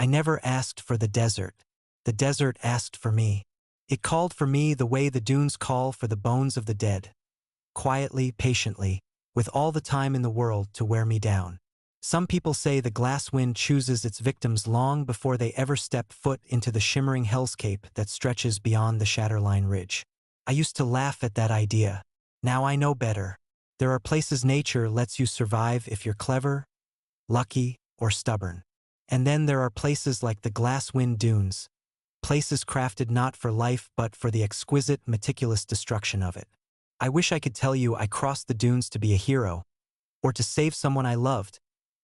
I never asked for the desert. The desert asked for me. It called for me the way the dunes call for the bones of the dead. Quietly, patiently, with all the time in the world to wear me down. Some people say the Glasswind chooses its victims long before they ever step foot into the shimmering hellscape that stretches beyond the Shatterline Ridge. I used to laugh at that idea. Now I know better. There are places nature lets you survive if you're clever, lucky, or stubborn. And then there are places like the Glasswind Dunes, places crafted not for life but for the exquisite, meticulous destruction of it. I wish I could tell you I crossed the dunes to be a hero, or to save someone I loved,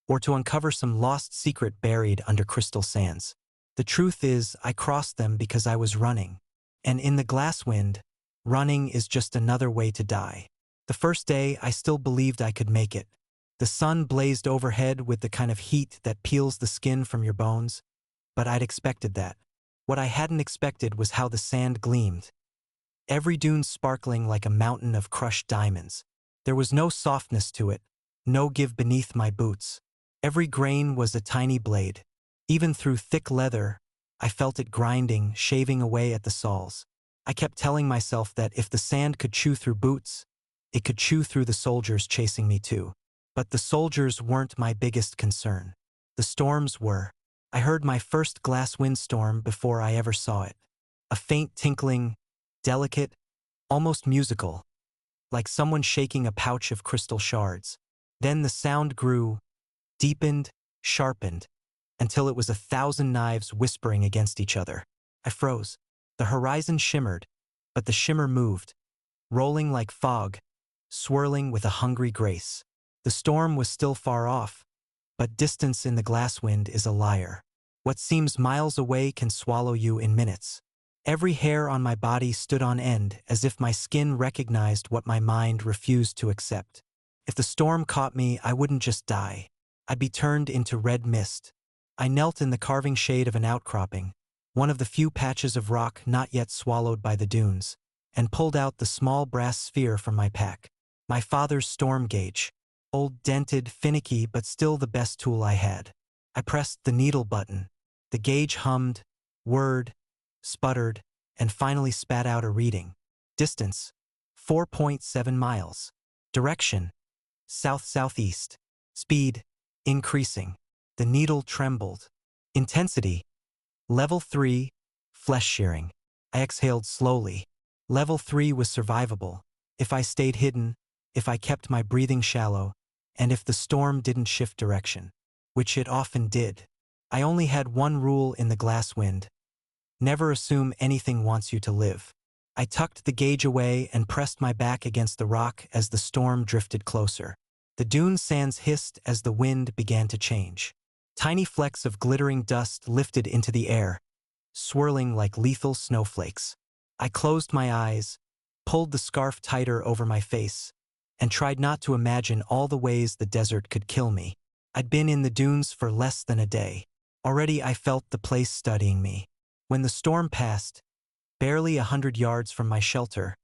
or to uncover some lost secret buried under crystal sands. The truth is, I crossed them because I was running. And in the Glasswind, running is just another way to die. The first day, I still believed I could make it. The sun blazed overhead with the kind of heat that peels the skin from your bones, but I'd expected that. What I hadn't expected was how the sand gleamed. Every dune sparkling like a mountain of crushed diamonds. There was no softness to it, no give beneath my boots. Every grain was a tiny blade. Even through thick leather, I felt it grinding, shaving away at the soles. I kept telling myself that if the sand could chew through boots, it could chew through the soldiers chasing me too. But the soldiers weren't my biggest concern. The storms were. I heard my first Glasswind storm before I ever saw it. A faint tinkling, delicate, almost musical, like someone shaking a pouch of crystal shards. Then the sound grew, deepened, sharpened, until it was 1,000 knives whispering against each other. I froze. The horizon shimmered, but the shimmer moved, rolling like fog, swirling with a hungry grace. The storm was still far off, but distance in the Glasswind is a liar. What seems miles away can swallow you in minutes. Every hair on my body stood on end as if my skin recognized what my mind refused to accept. If the storm caught me, I wouldn't just die. I'd be turned into red mist. I knelt in the carving shade of an outcropping, one of the few patches of rock not yet swallowed by the dunes, and pulled out the small brass sphere from my pack. My father's storm gauge. Old, dented, finicky, but still the best tool I had. I pressed the needle button. The gauge hummed, whirred, sputtered, and finally spat out a reading. Distance, 4.7 miles. Direction, south-southeast. Speed, increasing. The needle trembled. Intensity, level 3, flesh shearing. I exhaled slowly. Level 3 was survivable. If I stayed hidden, if I kept my breathing shallow, and if the storm didn't shift direction, which it often did. I only had one rule in the Glasswind. Never assume anything wants you to live. I tucked the gauge away and pressed my back against the rock as the storm drifted closer. The dune sands hissed as the wind began to change. Tiny flecks of glittering dust lifted into the air, swirling like lethal snowflakes. I closed my eyes, pulled the scarf tighter over my face, and tried not to imagine all the ways the desert could kill me. I'd been in the dunes for less than a day. Already I felt the place studying me. When the storm passed, barely 100 yards from my shelter,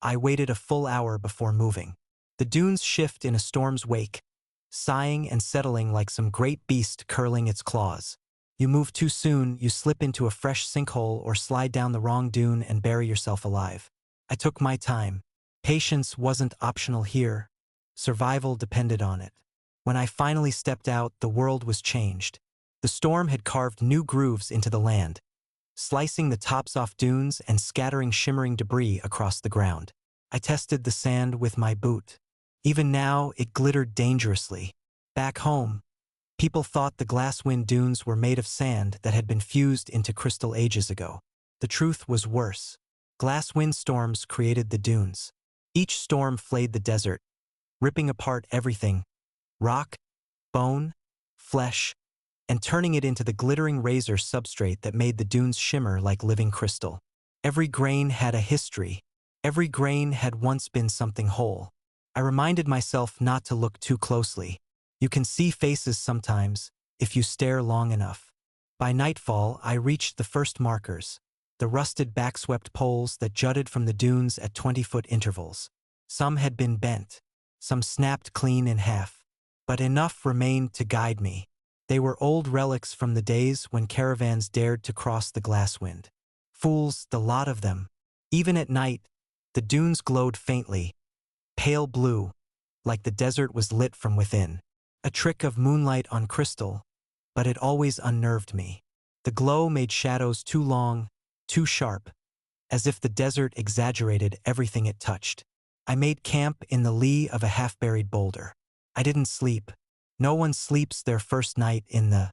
I waited a full hour before moving. The dunes shift in a storm's wake, sighing and settling like some great beast curling its claws. You move too soon, you slip into a fresh sinkhole or slide down the wrong dune and bury yourself alive. I took my time. Patience wasn't optional here. Survival depended on it. When I finally stepped out, the world was changed. The storm had carved new grooves into the land, slicing the tops off dunes and scattering shimmering debris across the ground. I tested the sand with my boot. Even now, it glittered dangerously. Back home, people thought the Glasswind Dunes were made of sand that had been fused into crystal ages ago. The truth was worse. Glasswind storms created the dunes. Each storm flayed the desert, ripping apart everything, rock, bone, flesh, and turning it into the glittering razor substrate that made the dunes shimmer like living crystal. Every grain had a history. Every grain had once been something whole. I reminded myself not to look too closely. You can see faces sometimes, if you stare long enough. By nightfall, I reached the first markers, the rusted backswept poles that jutted from the dunes at 20-foot intervals. Some had been bent, some snapped clean in half, but enough remained to guide me. They were old relics from the days when caravans dared to cross the Glasswind. Fools, the lot of them. Even at night, the dunes glowed faintly, pale blue, like the desert was lit from within. A trick of moonlight on crystal, but it always unnerved me. The glow made shadows too long, too sharp, as if the desert exaggerated everything it touched. I made camp in the lee of a half-buried boulder. I didn't sleep. No one sleeps their first night in the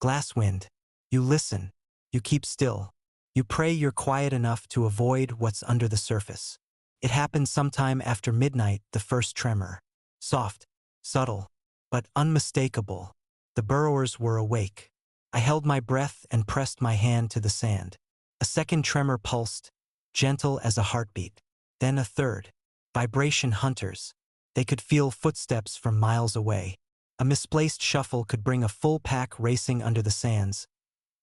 Glasswind. You listen. You keep still. You pray you're quiet enough to avoid what's under the surface. It happened sometime after midnight, the first tremor. Soft, subtle, but unmistakable. The burrowers were awake. I held my breath and pressed my hand to the sand. A second tremor pulsed, gentle as a heartbeat. Then a third. Vibration hunters. They could feel footsteps from miles away. A misplaced shuffle could bring a full pack racing under the sands,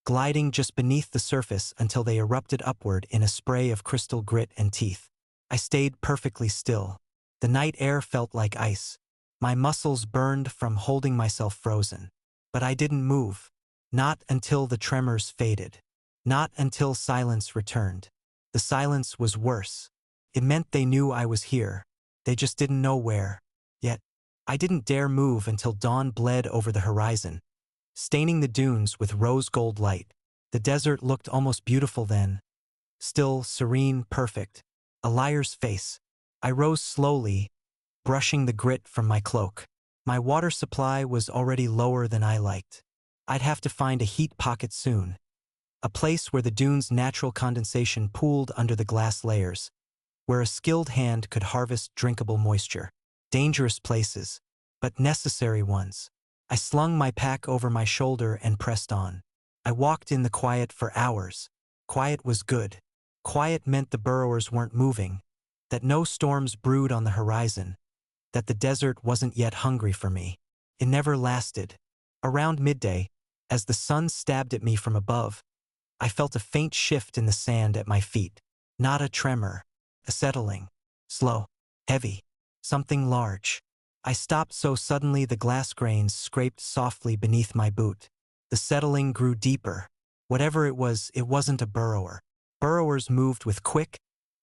gliding just beneath the surface until they erupted upward in a spray of crystal grit and teeth. I stayed perfectly still. The night air felt like ice. My muscles burned from holding myself frozen. But I didn't move. Not until the tremors faded. Not until silence returned. The silence was worse. It meant they knew I was here. They just didn't know where. Yet, I didn't dare move until dawn bled over the horizon, staining the dunes with rose-gold light. The desert looked almost beautiful then. Still, serene, perfect. A liar's face. I rose slowly, brushing the grit from my cloak. My water supply was already lower than I liked. I'd have to find a heat pocket soon. A place where the dune's natural condensation pooled under the glass layers, where a skilled hand could harvest drinkable moisture. Dangerous places, but necessary ones. I slung my pack over my shoulder and pressed on. I walked in the quiet for hours. Quiet was good. Quiet meant the burrowers weren't moving, that no storms brewed on the horizon, that the desert wasn't yet hungry for me. It never lasted. Around midday, as the sun stabbed at me from above, I felt a faint shift in the sand at my feet. Not a tremor. A settling. Slow. Heavy. Something large. I stopped so suddenly the glass grains scraped softly beneath my boot. The settling grew deeper. Whatever it wasn't a burrower. Burrowers moved with quick,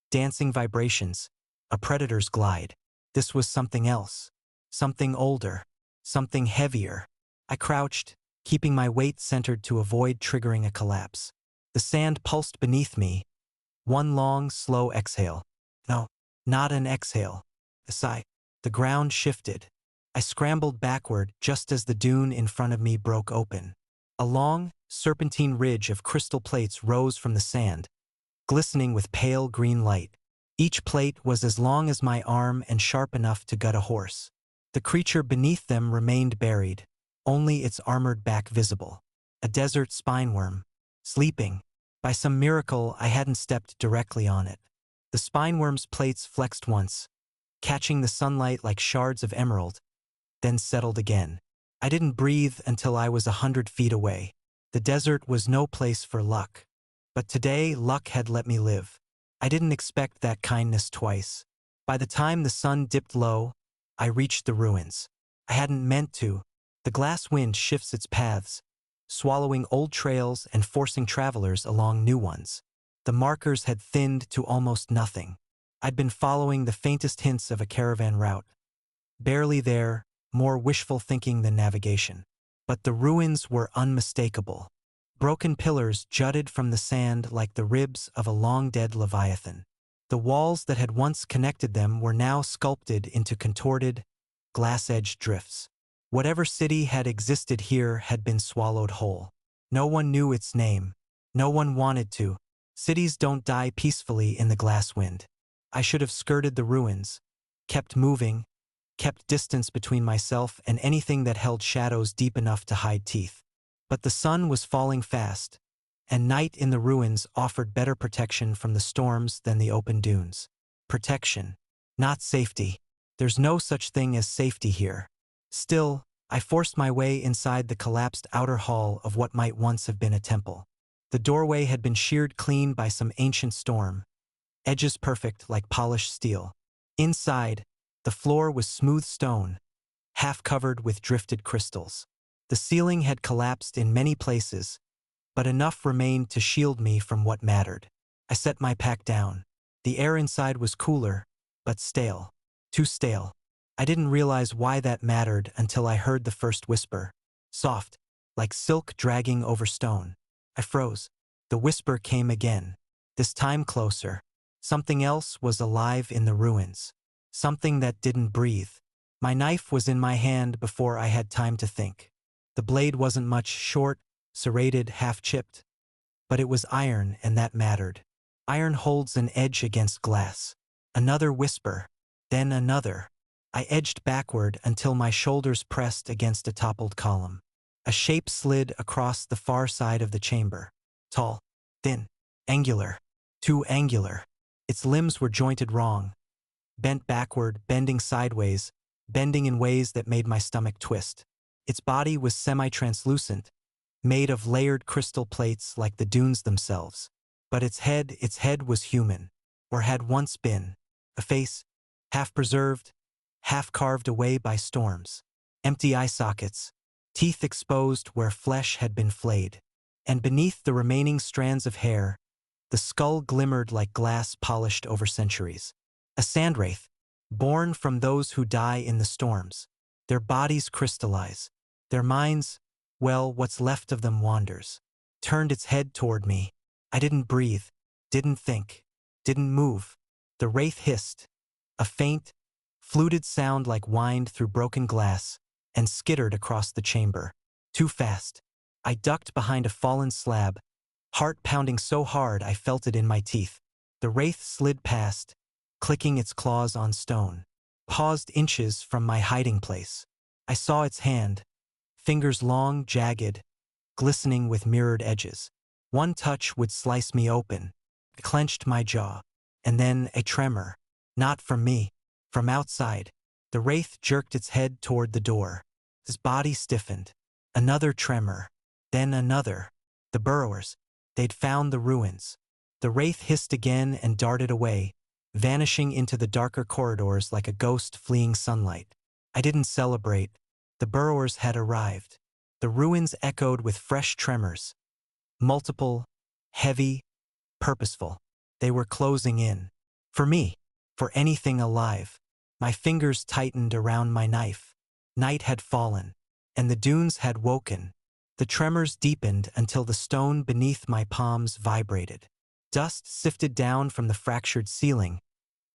dancing vibrations, a predator's glide. This was something else. Something older. Something heavier. I crouched, keeping my weight centered to avoid triggering a collapse. The sand pulsed beneath me. One long, slow exhale. No, not an exhale. A sigh. The ground shifted. I scrambled backward just as the dune in front of me broke open. A long, serpentine ridge of crystal plates rose from the sand, glistening with pale green light. Each plate was as long as my arm and sharp enough to gut a horse. The creature beneath them remained buried, only its armored back visible. A desert spineworm. Sleeping. By some miracle, I hadn't stepped directly on it. The spineworm's plates flexed once, catching the sunlight like shards of emerald, then settled again. I didn't breathe until I was 100 feet away. The desert was no place for luck. But today, luck had let me live. I didn't expect that kindness twice. By the time the sun dipped low, I reached the ruins. I hadn't meant to. The glass wind shifts its paths, swallowing old trails and forcing travelers along new ones. The markers had thinned to almost nothing. I'd been following the faintest hints of a caravan route. Barely there, more wishful thinking than navigation. But the ruins were unmistakable. Broken pillars jutted from the sand like the ribs of a long-dead leviathan. The walls that had once connected them were now sculpted into contorted, glass-edged drifts. Whatever city had existed here had been swallowed whole. No one knew its name. No one wanted to. Cities don't die peacefully in the Glasswind. I should have skirted the ruins, kept moving, kept distance between myself and anything that held shadows deep enough to hide teeth. But the sun was falling fast, and night in the ruins offered better protection from the storms than the open dunes. Protection, not safety. There's no such thing as safety here. Still, I forced my way inside the collapsed outer hall of what might once have been a temple. The doorway had been sheared clean by some ancient storm, edges perfect like polished steel. Inside, the floor was smooth stone, half covered with drifted crystals. The The ceiling had collapsed in many places, but enough remained to shield me from what mattered. I set my pack down. The air inside was cooler, but stale. Too stale. I didn't realize why that mattered until I heard the first whisper. Soft, like silk dragging over stone. I froze. The whisper came again. This time closer. Something else was alive in the ruins. Something that didn't breathe. My knife was in my hand before I had time to think. The blade wasn't much, short, serrated, half-chipped. But it was iron, and that mattered. Iron holds an edge against glass. Another whisper. Then another. I edged backward until my shoulders pressed against a toppled column. A shape slid across the far side of the chamber. Tall, thin, angular. Too angular. Its limbs were jointed wrong. Bent backward, bending sideways, bending in ways that made my stomach twist. Its body was semi-translucent, made of layered crystal plates like the dunes themselves. But its head was human, or had once been. A face, half-preserved, half-carved away by storms. Empty eye sockets, teeth exposed where flesh had been flayed. And beneath the remaining strands of hair, the skull glimmered like glass polished over centuries. A sandwraith, born from those who die in the storms. Their bodies crystallize. Their minds, well, what's left of them wanders. Turned its head toward me. I didn't breathe, didn't think, didn't move. The wraith hissed. A faint, fluted sound like whined through broken glass, and skittered across the chamber. Too fast. I ducked behind a fallen slab, heart pounding so hard I felt it in my teeth. The wraith slid past, clicking its claws on stone. Paused inches from my hiding place. I saw its hand, fingers long, jagged, glistening with mirrored edges. One touch would slice me open. I clenched my jaw. And then a tremor. Not from me. From outside. The wraith jerked its head toward the door. His body stiffened. Another tremor. Then another. The burrowers. They'd found the ruins. The wraith hissed again and darted away, vanishing into the darker corridors like a ghost fleeing sunlight. I didn't celebrate. The burrowers had arrived. The ruins echoed with fresh tremors. Multiple, heavy, purposeful. They were closing in. For me. For anything alive. My fingers tightened around my knife. Night had fallen. And the dunes had woken. The tremors deepened until the stone beneath my palms vibrated. Dust sifted down from the fractured ceiling,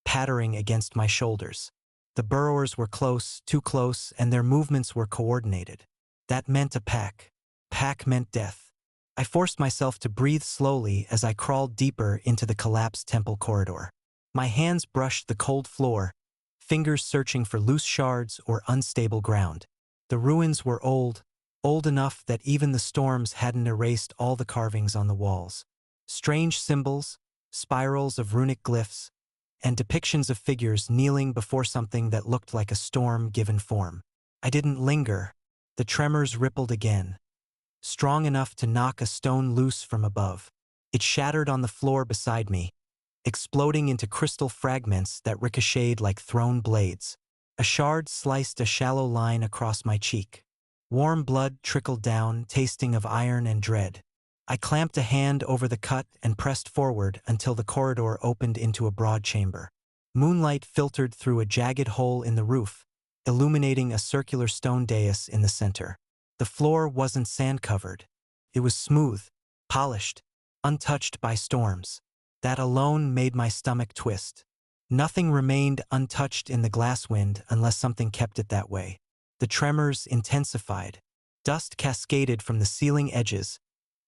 pattering against my shoulders. The burrowers were close, too close, and their movements were coordinated. That meant a pack. Pack meant death. I forced myself to breathe slowly as I crawled deeper into the collapsed temple corridor. My hands brushed the cold floor, fingers searching for loose shards or unstable ground. The ruins were old enough that even the storms hadn't erased all the carvings on the walls. Strange symbols, spirals of runic glyphs, and depictions of figures kneeling before something that looked like a storm given form. I didn't linger. The tremors rippled again, strong enough to knock a stone loose from above. It shattered on the floor beside me, exploding into crystal fragments that ricocheted like thrown blades. A shard sliced a shallow line across my cheek. Warm blood trickled down, tasting of iron and dread. I clamped a hand over the cut and pressed forward until the corridor opened into a broad chamber. Moonlight filtered through a jagged hole in the roof, illuminating a circular stone dais in the center. The floor wasn't sand-covered. It was smooth, polished, untouched by storms. That alone made my stomach twist. Nothing remained untouched in the Glasswind unless something kept it that way. The tremors intensified. Dust cascaded from the ceiling edges,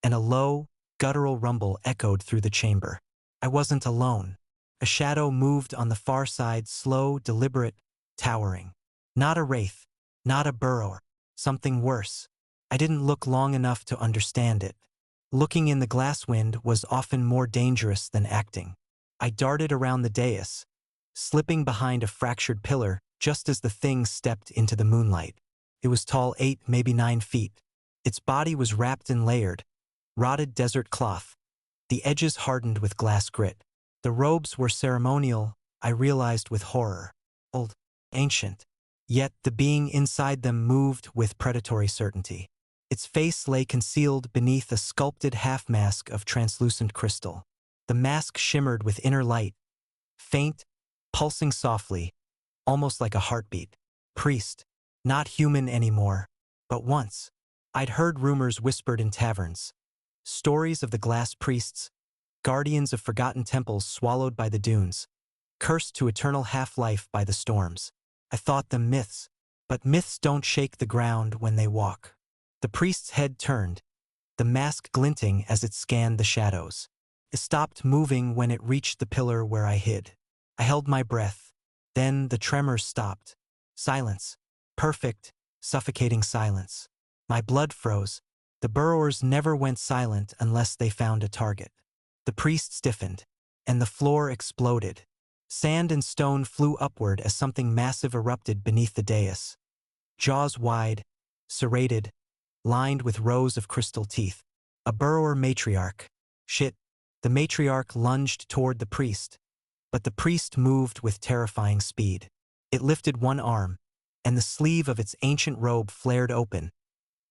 and a low, guttural rumble echoed through the chamber. I wasn't alone. A shadow moved on the far side, slow, deliberate, towering. Not a wraith, not a burrower, something worse. I didn't look long enough to understand it. Looking in the Glasswind was often more dangerous than acting. I darted around the dais, slipping behind a fractured pillar just as the thing stepped into the moonlight. It was tall 8, maybe 9 feet. Its body was wrapped in layered, rotted desert cloth, the edges hardened with glass grit. The robes were ceremonial, I realized with horror. Old, ancient. Yet the being inside them moved with predatory certainty. Its face lay concealed beneath a sculpted half-mask of translucent crystal. The mask shimmered with inner light, faint, pulsing softly, almost like a heartbeat. Priest. Not human anymore. But once. I'd heard rumors whispered in taverns. Stories of the glass priests, guardians of forgotten temples swallowed by the dunes, cursed to eternal half-life by the storms. I thought them myths, but myths don't shake the ground when they walk. The priest's head turned, the mask glinting as it scanned the shadows. It stopped moving when it reached the pillar where I hid. I held my breath. Then the tremors stopped. Silence. Perfect, suffocating silence. My blood froze. The burrowers never went silent unless they found a target. The priest stiffened, and the floor exploded. Sand and stone flew upward as something massive erupted beneath the dais. Jaws wide, serrated, lined with rows of crystal teeth. A burrower matriarch. Shit. The matriarch lunged toward the priest, but the priest moved with terrifying speed. It lifted one arm, and the sleeve of its ancient robe flared open,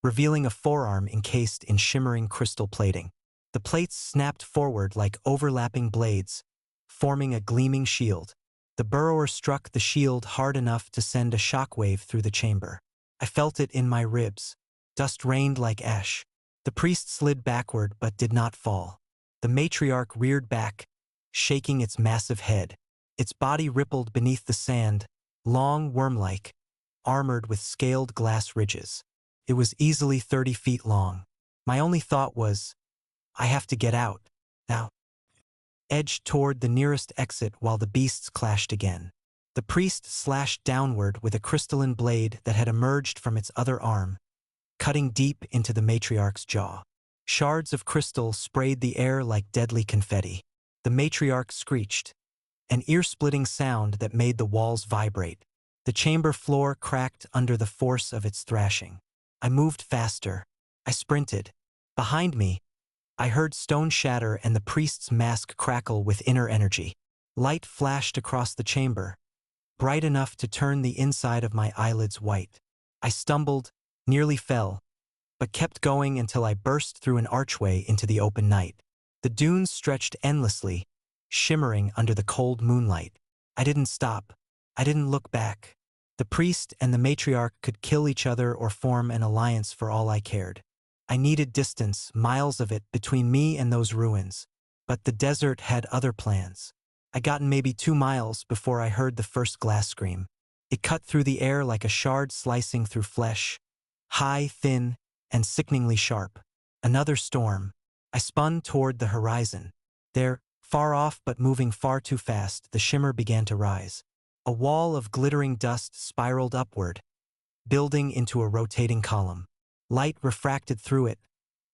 revealing a forearm encased in shimmering crystal plating. The plates snapped forward like overlapping blades, forming a gleaming shield. The burrower struck the shield hard enough to send a shockwave through the chamber. I felt it in my ribs. Dust rained like ash. The priest slid backward but did not fall. The matriarch reared back, shaking its massive head. Its body rippled beneath the sand, long, worm-like, armored with scaled glass ridges. It was easily 30 feet long. My only thought was, I have to get out, now. Edged toward the nearest exit while the beasts clashed again. The priest slashed downward with a crystalline blade that had emerged from its other arm, cutting deep into the matriarch's jaw. Shards of crystal sprayed the air like deadly confetti. The matriarch screeched, an ear-splitting sound that made the walls vibrate. The chamber floor cracked under the force of its thrashing. I moved faster. I sprinted. Behind me, I heard stone shatter and the priest's mask crackle with inner energy. Light flashed across the chamber, bright enough to turn the inside of my eyelids white. I stumbled, nearly fell, but kept going until I burst through an archway into the open night. The dunes stretched endlessly, shimmering under the cold moonlight. I didn't stop. I didn't look back. The priest and the matriarch could kill each other or form an alliance for all I cared. I needed distance, miles of it, between me and those ruins. But the desert had other plans. I got maybe 2 miles before I heard the first glass scream. It cut through the air like a shard slicing through flesh, high, thin, and sickeningly sharp. Another storm. I spun toward the horizon. There, far off but moving far too fast, the shimmer began to rise. A wall of glittering dust spiraled upward, building into a rotating column. Light refracted through it,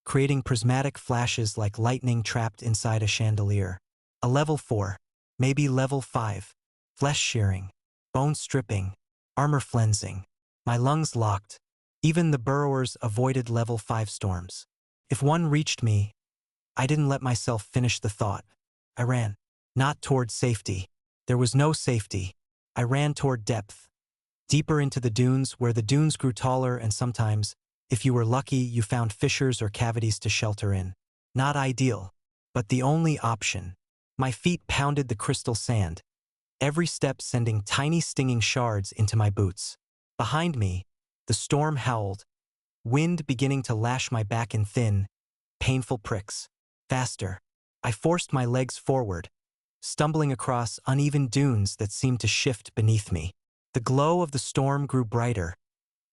creating prismatic flashes like lightning trapped inside a chandelier. A level 4, maybe level 5. Flesh shearing, bone stripping, armor flensing. My lungs locked. Even the burrowers avoided level 5 storms. If one reached me, I didn't let myself finish the thought. I ran. Not toward safety. There was no safety. I ran toward depth. Deeper into the dunes, where the dunes grew taller and sometimes, if you were lucky, you found fissures or cavities to shelter in. Not ideal, but the only option. My feet pounded the crystal sand, every step sending tiny stinging shards into my boots. Behind me, the storm howled, wind beginning to lash my back in thin, painful pricks. Faster. I forced my legs forward, stumbling across uneven dunes that seemed to shift beneath me. The glow of the storm grew brighter,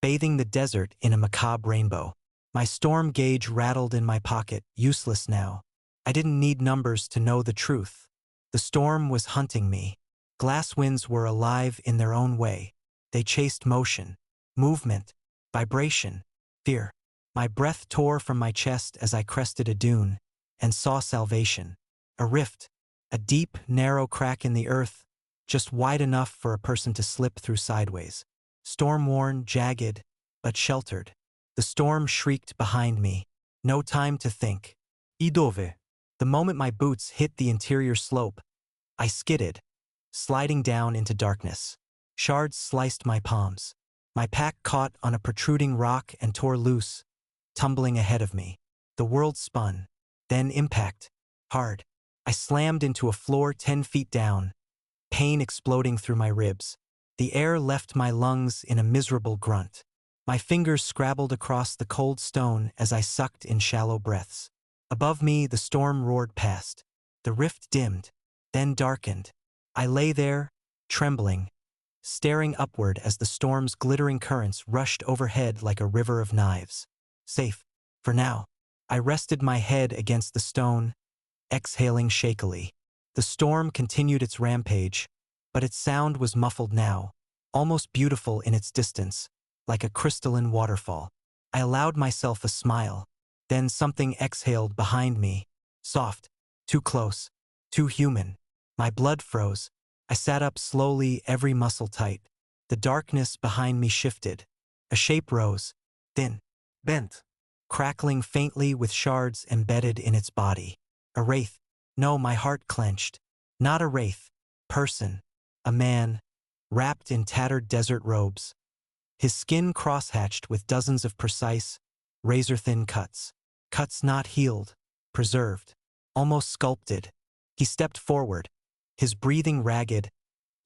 bathing the desert in a macabre rainbow. My storm gauge rattled in my pocket, useless now. I didn't need numbers to know the truth. The storm was hunting me. Glass winds were alive in their own way. They chased motion, movement, vibration, fear. My breath tore from my chest as I crested a dune and saw salvation. A rift, a deep, narrow crack in the earth, just wide enough for a person to slip through sideways. Storm-worn, jagged, but sheltered. The storm shrieked behind me. No time to think. Idove. The moment my boots hit the interior slope, I skidded, sliding down into darkness. Shards sliced my palms. My pack caught on a protruding rock and tore loose, tumbling ahead of me. The world spun. Then impact. Hard. I slammed into a floor 10 feet down, pain exploding through my ribs. The air left my lungs in a miserable grunt. My fingers scrabbled across the cold stone as I sucked in shallow breaths. Above me, the storm roared past. The rift dimmed, then darkened. I lay there, trembling, staring upward as the storm's glittering currents rushed overhead like a river of knives. Safe, for now. I rested my head against the stone, exhaling shakily. The storm continued its rampage, but its sound was muffled now, almost beautiful in its distance, like a crystalline waterfall. I allowed myself a smile. Then something exhaled behind me. Soft, too close, too human. My blood froze. I sat up slowly, every muscle tight. The darkness behind me shifted. A shape rose, thin, bent, crackling faintly with shards embedded in its body. A wraith. No, my heart clenched. Not a wraith. Person. A man, wrapped in tattered desert robes. His skin crosshatched with dozens of precise, razor-thin cuts. Cuts not healed, preserved, almost sculpted. He stepped forward, his breathing ragged,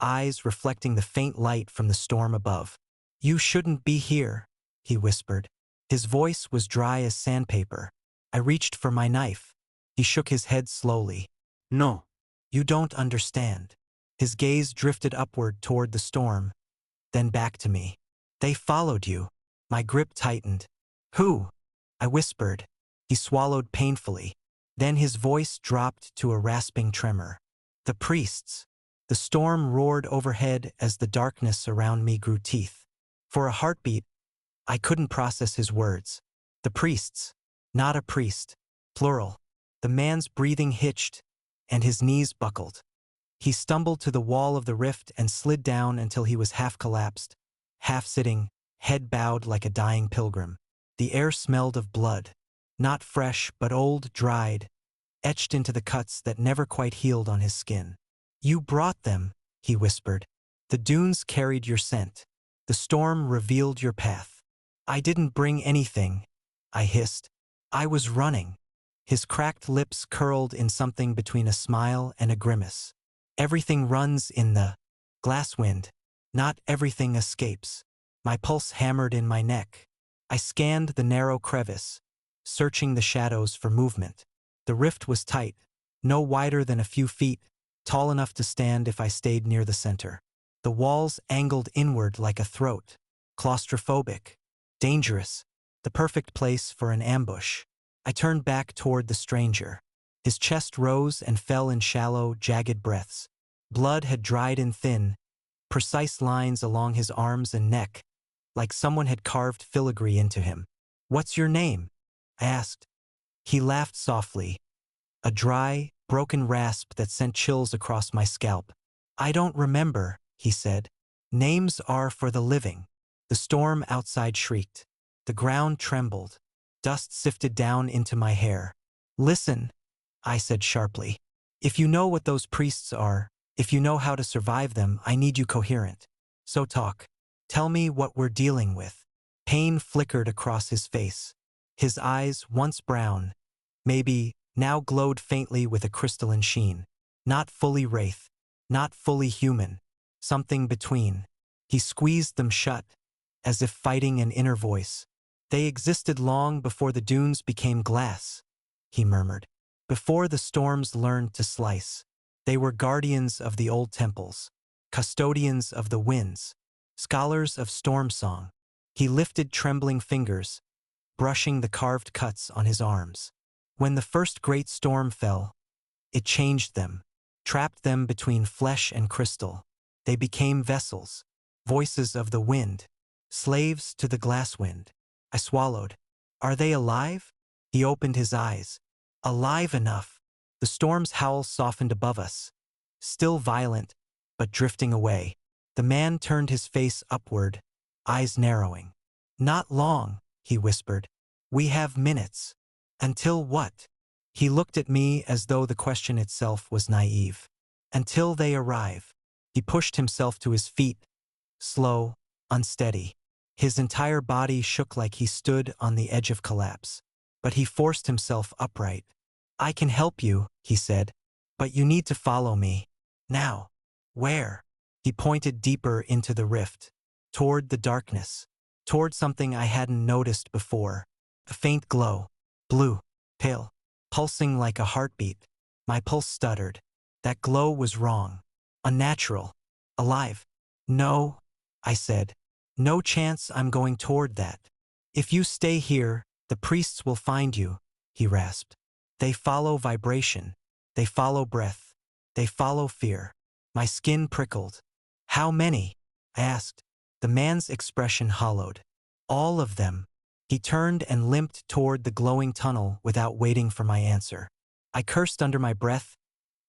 eyes reflecting the faint light from the storm above. "You shouldn't be here," he whispered. His voice was dry as sandpaper. I reached for my knife. He shook his head slowly. "No, you don't understand." His gaze drifted upward toward the storm, then back to me. "They followed you." My grip tightened. "Who?" I whispered. He swallowed painfully. Then his voice dropped to a rasping tremor. "The priests." The storm roared overhead as the darkness around me grew teeth. For a heartbeat, I couldn't process his words. The priests. Not a priest. Plural. The man's breathing hitched, and his knees buckled. He stumbled to the wall of the rift and slid down until he was half collapsed, half sitting, head bowed like a dying pilgrim. The air smelled of blood. Not fresh, but old, dried, etched into the cuts that never quite healed on his skin. "You brought them," he whispered. "The dunes carried your scent. The storm revealed your path." "I didn't bring anything," I hissed. "I was running." His cracked lips curled in something between a smile and a grimace. "Everything runs in the glasswind. Not everything escapes." My pulse hammered in my neck. I scanned the narrow crevice, searching the shadows for movement. The rift was tight, no wider than a few feet, tall enough to stand if I stayed near the center. The walls angled inward like a throat, claustrophobic, dangerous, the perfect place for an ambush. I turned back toward the stranger. His chest rose and fell in shallow, jagged breaths. Blood had dried in thin, precise lines along his arms and neck, like someone had carved filigree into him. "What's your name?" I asked. He laughed softly, a dry, broken rasp that sent chills across my scalp. "I don't remember," he said. "Names are for the living." The storm outside shrieked. The ground trembled. Dust sifted down into my hair. "Listen," I said sharply. "If you know what those priests are, if you know how to survive them, I need you coherent. So talk. Tell me what we're dealing with." Pain flickered across his face. His eyes, once brown, maybe, now glowed faintly with a crystalline sheen. Not fully wraith, not fully human, something between. He squeezed them shut, as if fighting an inner voice. "They existed long before the dunes became glass," he murmured. "Before the storms learned to slice. They were guardians of the old temples, custodians of the winds, scholars of storm song." He lifted trembling fingers, brushing the carved cuts on his arms. "When the first great storm fell, it changed them, trapped them between flesh and crystal. They became vessels, voices of the wind, slaves to the glasswind." I swallowed. "Are they alive?" He opened his eyes. "Alive enough." The storm's howl softened above us, still violent, but drifting away. The man turned his face upward, eyes narrowing. "Not long," he whispered. "We have minutes." "Until what?" He looked at me as though the question itself was naive. "Until they arrive." He pushed himself to his feet, slow, unsteady. His entire body shook like he stood on the edge of collapse. But he forced himself upright. "I can help you," he said, "but you need to follow me. Now." "Where?" He pointed deeper into the rift, toward the darkness, toward something I hadn't noticed before. A faint glow, blue, pale, pulsing like a heartbeat. My pulse stuttered. That glow was wrong, unnatural, alive. "No," I said. "No chance I'm going toward that. If you stay here, the priests will find you," he rasped. "They follow vibration. They follow breath. They follow fear." My skin prickled. "How many?" I asked. The man's expression hollowed. "All of them." He turned and limped toward the glowing tunnel without waiting for my answer. I cursed under my breath,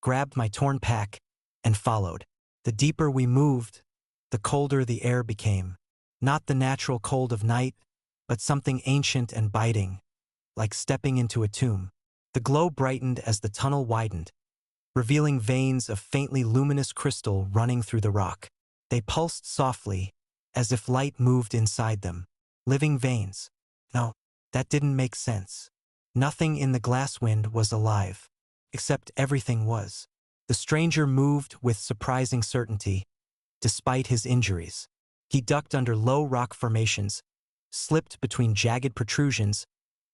grabbed my torn pack, and followed. The deeper we moved, the colder the air became. Not the natural cold of night, but something ancient and biting, like stepping into a tomb. The glow brightened as the tunnel widened, revealing veins of faintly luminous crystal running through the rock. They pulsed softly, as if light moved inside them. Living veins. No, that didn't make sense. Nothing in the Glasswind was alive, except everything was. The stranger moved with surprising certainty, despite his injuries. He ducked under low rock formations, slipped between jagged protrusions,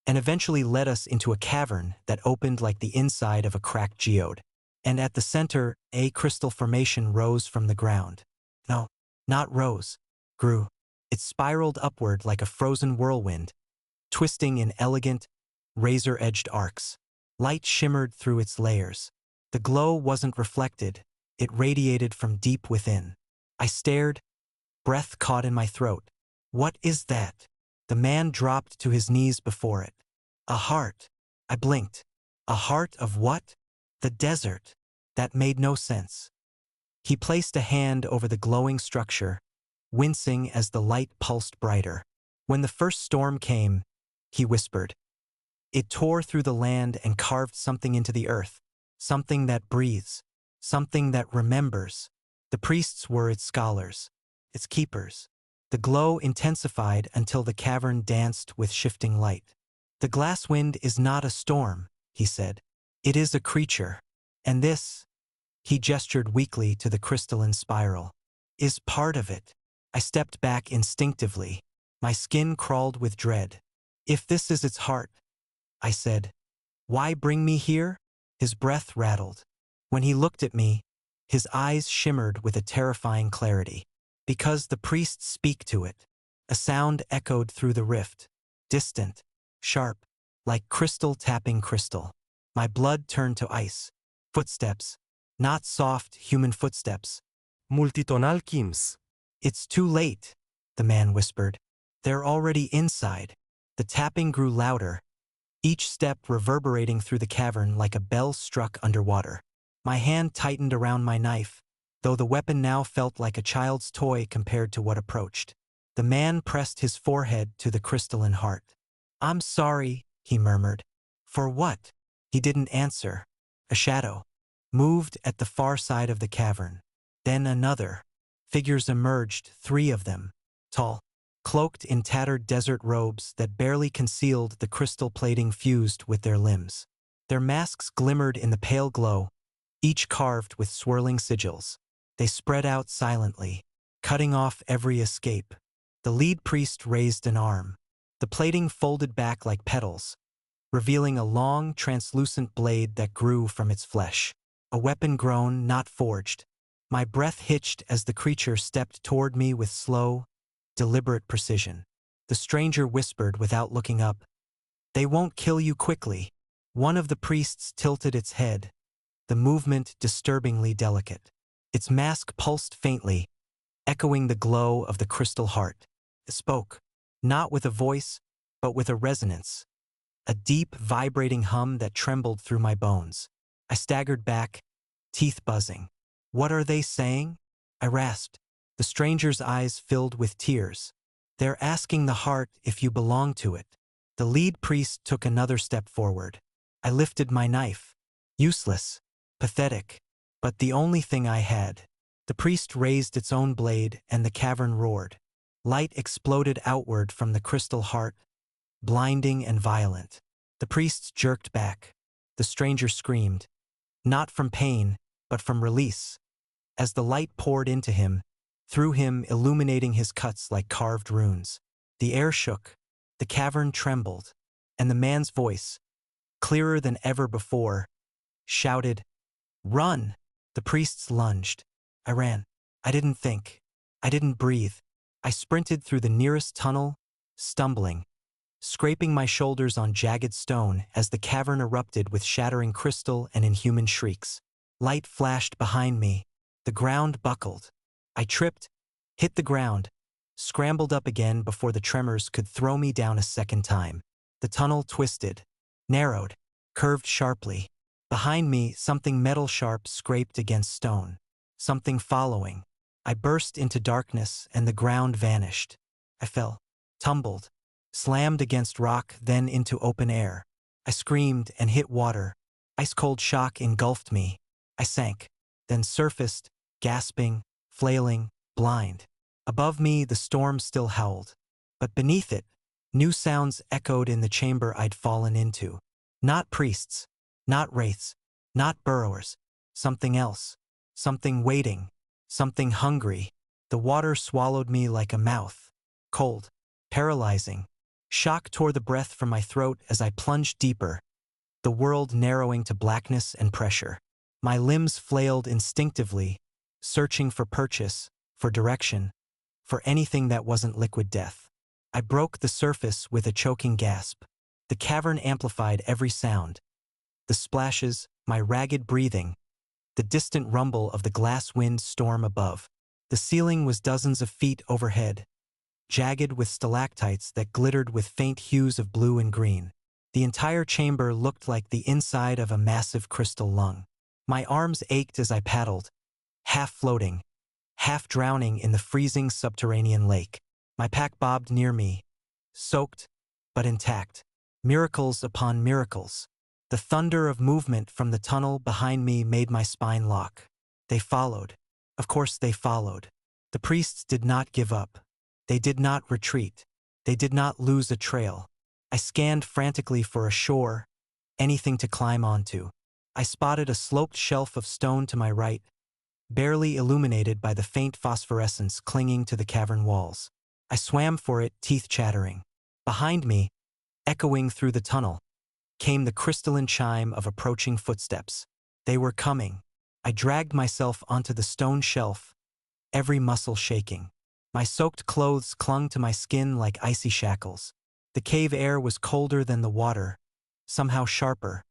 and eventually led us into a cavern that opened like the inside of a cracked geode. And at the center, a crystal formation rose from the ground. No, not rose, grew. It spiraled upward like a frozen whirlwind, twisting in elegant, razor-edged arcs. Light shimmered through its layers. The glow wasn't reflected, it radiated from deep within. I stared, breath caught in my throat. "What is that?" The man dropped to his knees before it. "A heart." I blinked. "A heart of what?" "The desert." That made no sense. He placed a hand over the glowing structure, wincing as the light pulsed brighter. "When the first storm came," he whispered, "it tore through the land and carved something into the earth, something that breathes, something that remembers. The priests were its scholars, its keepers." The glow intensified until the cavern danced with shifting light. "The Glasswind is not a storm," he said. "It is a creature. And this," he gestured weakly to the crystalline spiral, "is part of it." I stepped back instinctively. My skin crawled with dread. "If this is its heart," I said, "why bring me here?" His breath rattled. When he looked at me, his eyes shimmered with a terrifying clarity. "Because the priests speak to it." A sound echoed through the rift, distant, sharp, like crystal tapping crystal. My blood turned to ice. Footsteps. Not soft, human footsteps. Multitonal Kims. "It's too late," the man whispered. "They're already inside." The tapping grew louder, each step reverberating through the cavern like a bell struck underwater. My hand tightened around my knife, though the weapon now felt like a child's toy compared to what approached. The man pressed his forehead to the crystalline heart. "I'm sorry," he murmured. "For what?" He didn't answer. A shadow moved at the far side of the cavern. Then another. Figures emerged, 3 of them, tall, cloaked in tattered desert robes that barely concealed the crystal plating fused with their limbs. Their masks glimmered in the pale glow, each carved with swirling sigils. They spread out silently, cutting off every escape. The lead priest raised an arm. The plating folded back like petals, revealing a long, translucent blade that grew from its flesh. A weapon grown, not forged. My breath hitched as the creature stepped toward me with slow, deliberate precision. The stranger whispered without looking up, "They won't kill you quickly." One of the priests tilted its head, the movement disturbingly delicate. Its mask pulsed faintly, echoing the glow of the crystal heart. It spoke, not with a voice, but with a resonance. A deep, vibrating hum that trembled through my bones. I staggered back, teeth buzzing. "What are they saying?" I rasped. The stranger's eyes filled with tears. "They're asking the heart if you belong to it." The lead priest took another step forward. I lifted my knife. Useless, pathetic, but the only thing I had. The priest raised its own blade and the cavern roared. Light exploded outward from the crystal heart, blinding and violent. The priests jerked back. The stranger screamed, not from pain, but from release. As the light poured into him, through him illuminating his cuts like carved runes. The air shook, the cavern trembled, and the man's voice, clearer than ever before, shouted, "Run!" The priests lunged. I ran. I didn't think. I didn't breathe. I sprinted through the nearest tunnel, stumbling, scraping my shoulders on jagged stone as the cavern erupted with shattering crystal and inhuman shrieks. Light flashed behind me. The ground buckled. I tripped, hit the ground, scrambled up again before the tremors could throw me down a second time. The tunnel twisted, narrowed, curved sharply. Behind me, something metal sharp scraped against stone. Something following. I burst into darkness and the ground vanished. I fell, tumbled, slammed against rock, then into open air. I screamed and hit water. Ice-cold shock engulfed me. I sank, then surfaced, gasping, flailing, blind. Above me, the storm still howled. But beneath it, new sounds echoed in the chamber I'd fallen into. Not priests, not wraiths, not burrowers. Something else. Something waiting. Something hungry. The water swallowed me like a mouth. Cold. Paralyzing. Shock tore the breath from my throat as I plunged deeper, the world narrowing to blackness and pressure. My limbs flailed instinctively, searching for purchase, for direction, for anything that wasn't liquid death. I broke the surface with a choking gasp. The cavern amplified every sound. The splashes, my ragged breathing, the distant rumble of the glasswind storm above. The ceiling was dozens of feet overhead, jagged with stalactites that glittered with faint hues of blue and green. The entire chamber looked like the inside of a massive crystal lung. My arms ached as I paddled, half floating, half drowning in the freezing subterranean lake. My pack bobbed near me, soaked, but intact. Miracles upon miracles. The thunder of movement from the tunnel behind me made my spine lock. They followed. Of course they followed. The priests did not give up. They did not retreat. They did not lose a trail. I scanned frantically for a shore, anything to climb onto. I spotted a sloped shelf of stone to my right, barely illuminated by the faint phosphorescence clinging to the cavern walls. I swam for it, teeth chattering. Behind me, echoing through the tunnel, came the crystalline chime of approaching footsteps. They were coming. I dragged myself onto the stone shelf, every muscle shaking. My soaked clothes clung to my skin like icy shackles. The cave air was colder than the water, somehow sharper,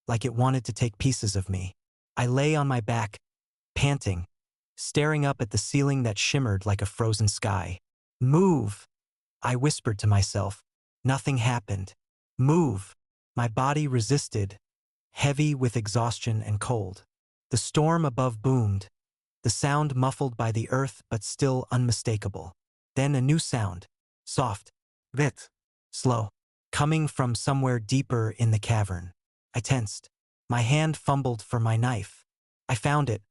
like it wanted to take pieces of me. I lay on my back, panting, staring up at the ceiling that shimmered like a frozen sky. "Move!" I whispered to myself. Nothing happened. "Move!" My body resisted, heavy with exhaustion and cold. The storm above boomed, the sound muffled by the earth but still unmistakable. Then a new sound, soft, bit, slow, coming from somewhere deeper in the cavern. I tensed. My hand fumbled for my knife. I found it,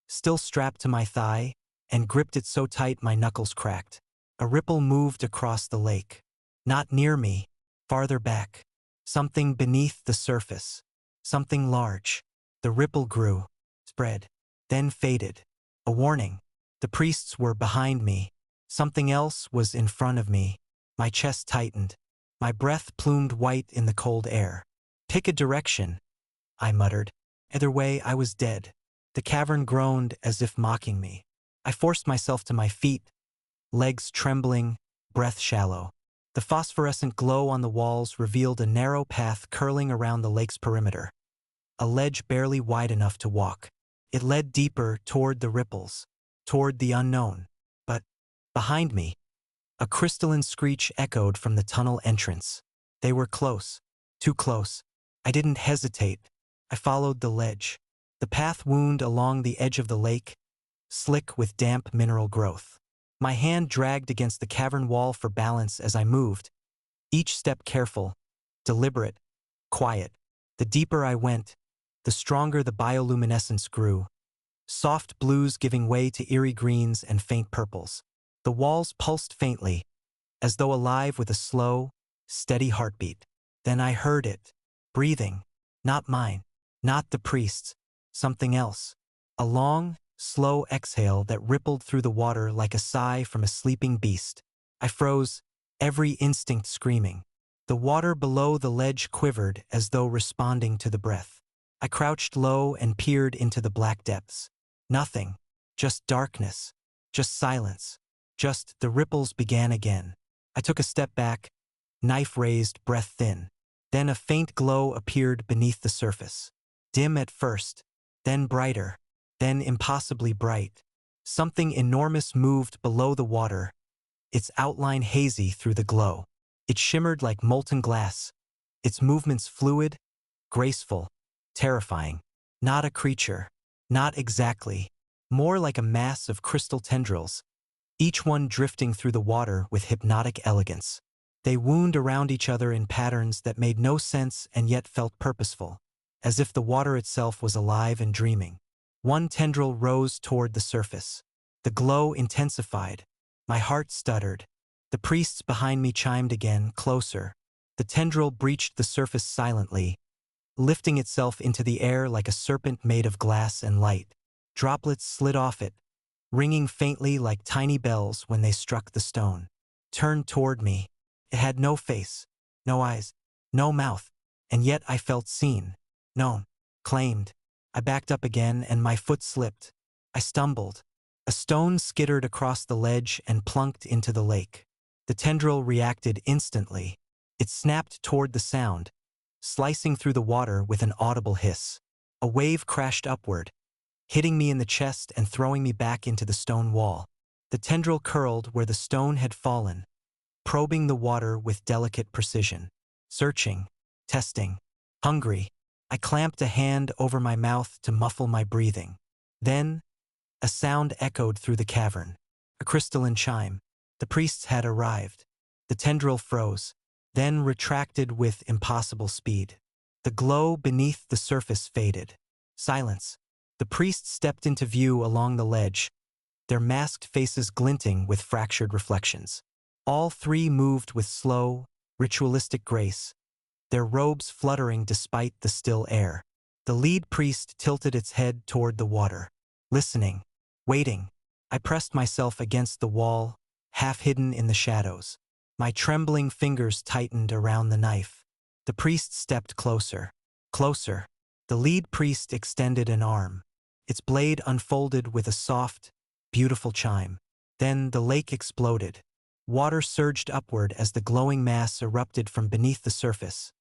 still strapped to my thigh, and gripped it so tight my knuckles cracked. A ripple moved across the lake. Not near me, farther back. Something beneath the surface. Something large. The ripple grew, spread, then faded. A warning. The priests were behind me. Something else was in front of me. My chest tightened. My breath plumed white in the cold air. "Pick a direction," I muttered. Either way, I was dead. The cavern groaned as if mocking me. I forced myself to my feet, legs trembling, breath shallow. The phosphorescent glow on the walls revealed a narrow path curling around the lake's perimeter. A ledge barely wide enough to walk. It led deeper toward the ripples, toward the unknown. But behind me, a crystalline screech echoed from the tunnel entrance. They were close, too close. I didn't hesitate. I followed the ledge. The path wound along the edge of the lake, slick with damp mineral growth. My hand dragged against the cavern wall for balance as I moved, each step careful, deliberate, quiet. The deeper I went, the stronger the bioluminescence grew, soft blues giving way to eerie greens and faint purples. The walls pulsed faintly, as though alive with a slow, steady heartbeat. Then I heard it, breathing. Not mine, not the priest's, something else. A long, slow exhale that rippled through the water like a sigh from a sleeping beast. I froze, every instinct screaming. The water below the ledge quivered as though responding to the breath. I crouched low and peered into the black depths. Nothing, just darkness, just silence, just the ripples began again. I took a step back, knife raised, breath thin. Then a faint glow appeared beneath the surface. Dim at first, then brighter, then impossibly bright. Something enormous moved below the water, its outline hazy through the glow. It shimmered like molten glass, its movements fluid, graceful, terrifying. Not a creature, not exactly, more like a mass of crystal tendrils, each one drifting through the water with hypnotic elegance. They wound around each other in patterns that made no sense and yet felt purposeful, as if the water itself was alive and dreaming. One tendril rose toward the surface. The glow intensified. My heart stuttered. The priests behind me chimed again, closer. The tendril breached the surface silently, lifting itself into the air like a serpent made of glass and light. Droplets slid off it, ringing faintly like tiny bells when they struck the stone. Turned toward me. It had no face, no eyes, no mouth, and yet I felt seen, known, claimed. I backed up again and my foot slipped. I stumbled. A stone skittered across the ledge and plunked into the lake. The tendril reacted instantly. It snapped toward the sound, slicing through the water with an audible hiss. A wave crashed upward, hitting me in the chest and throwing me back into the stone wall. The tendril curled where the stone had fallen, probing the water with delicate precision. Searching, testing, hungry, I clamped a hand over my mouth to muffle my breathing. Then, a sound echoed through the cavern. A crystalline chime. The priests had arrived. The tendril froze, then retracted with impossible speed. The glow beneath the surface faded. Silence. The priests stepped into view along the ledge, their masked faces glinting with fractured reflections. All three moved with slow, ritualistic grace, their robes fluttering despite the still air. The lead priest tilted its head toward the water, listening, waiting. I pressed myself against the wall, half hidden in the shadows. My trembling fingers tightened around the knife. The priest stepped closer, closer. The lead priest extended an arm. Its blade unfolded with a soft, beautiful chime. Then the lake exploded. Water surged upward as the glowing mass erupted from beneath the surface.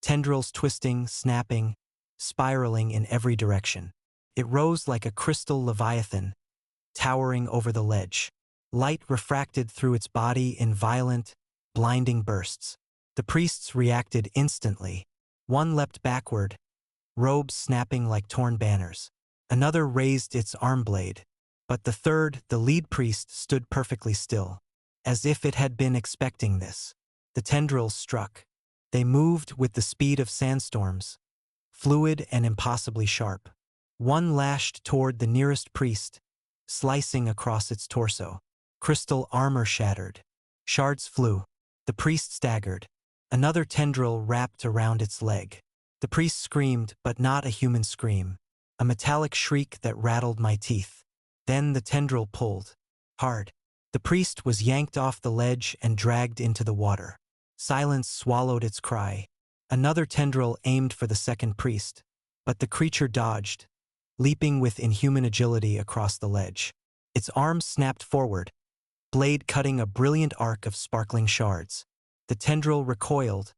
Tendrils twisting, snapping, spiraling in every direction. It rose like a crystal leviathan, towering over the ledge. Light refracted through its body in violent, blinding bursts. The priests reacted instantly. One leapt backward, robes snapping like torn banners. Another raised its arm blade, but the third, the lead priest, stood perfectly still, as if it had been expecting this. The tendrils struck. They moved with the speed of sandstorms, fluid and impossibly sharp. One lashed toward the nearest priest, slicing across its torso. Crystal armor shattered. Shards flew. The priest staggered. Another tendril wrapped around its leg. The priest screamed, but not a human scream. A metallic shriek that rattled my teeth. Then the tendril pulled. Hard. The priest was yanked off the ledge and dragged into the water. Silence swallowed its cry. Another tendril aimed for the second priest, but the creature dodged, leaping with inhuman agility across the ledge. Its arms snapped forward, blade cutting a brilliant arc of sparkling shards. The tendril recoiled,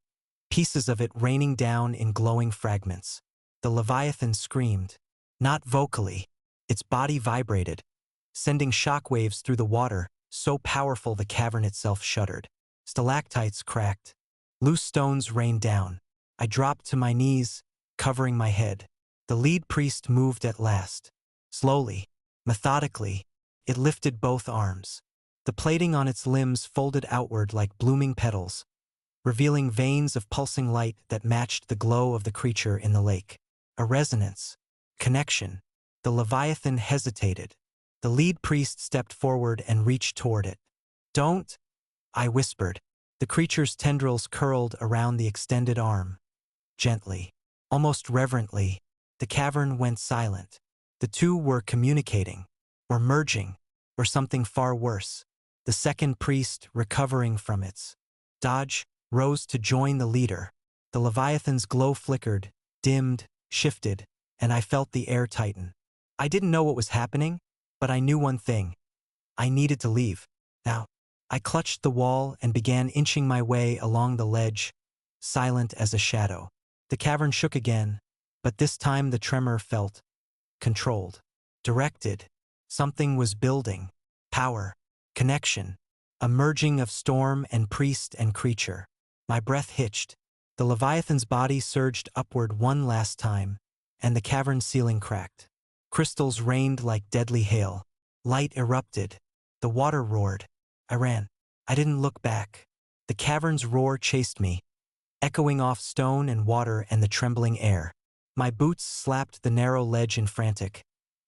pieces of it raining down in glowing fragments. The leviathan screamed, not vocally. Its body vibrated, sending shockwaves through the water, so powerful the cavern itself shuddered. Stalactites cracked. Loose stones rained down. I dropped to my knees, covering my head. The lead priest moved at last. Slowly, methodically, it lifted both arms. The plating on its limbs folded outward like blooming petals, revealing veins of pulsing light that matched the glow of the creature in the lake. A resonance. Connection. The leviathan hesitated, The lead priest stepped forward and reached toward it. "Don't," I whispered. The creature's tendrils curled around the extended arm. Gently, almost reverently, the cavern went silent. The two were communicating, or merging, or something far worse. The second priest, recovering from its dodge, rose to join the leader. The Leviathan's glow flickered, dimmed, shifted, and I felt the air tighten. I didn't know what was happening, but I knew one thing. I needed to leave. Now, I clutched the wall and began inching my way along the ledge, silent as a shadow. The cavern shook again, but this time the tremor felt controlled, directed. Something was building. Power, connection, a merging of storm and priest and creature. My breath hitched. The Leviathan's body surged upward one last time, and the cavern ceiling cracked. Crystals rained like deadly hail. Light erupted. The water roared. I ran. I didn't look back. The cavern's roar chased me, echoing off stone and water and the trembling air. My boots slapped the narrow ledge in frantic,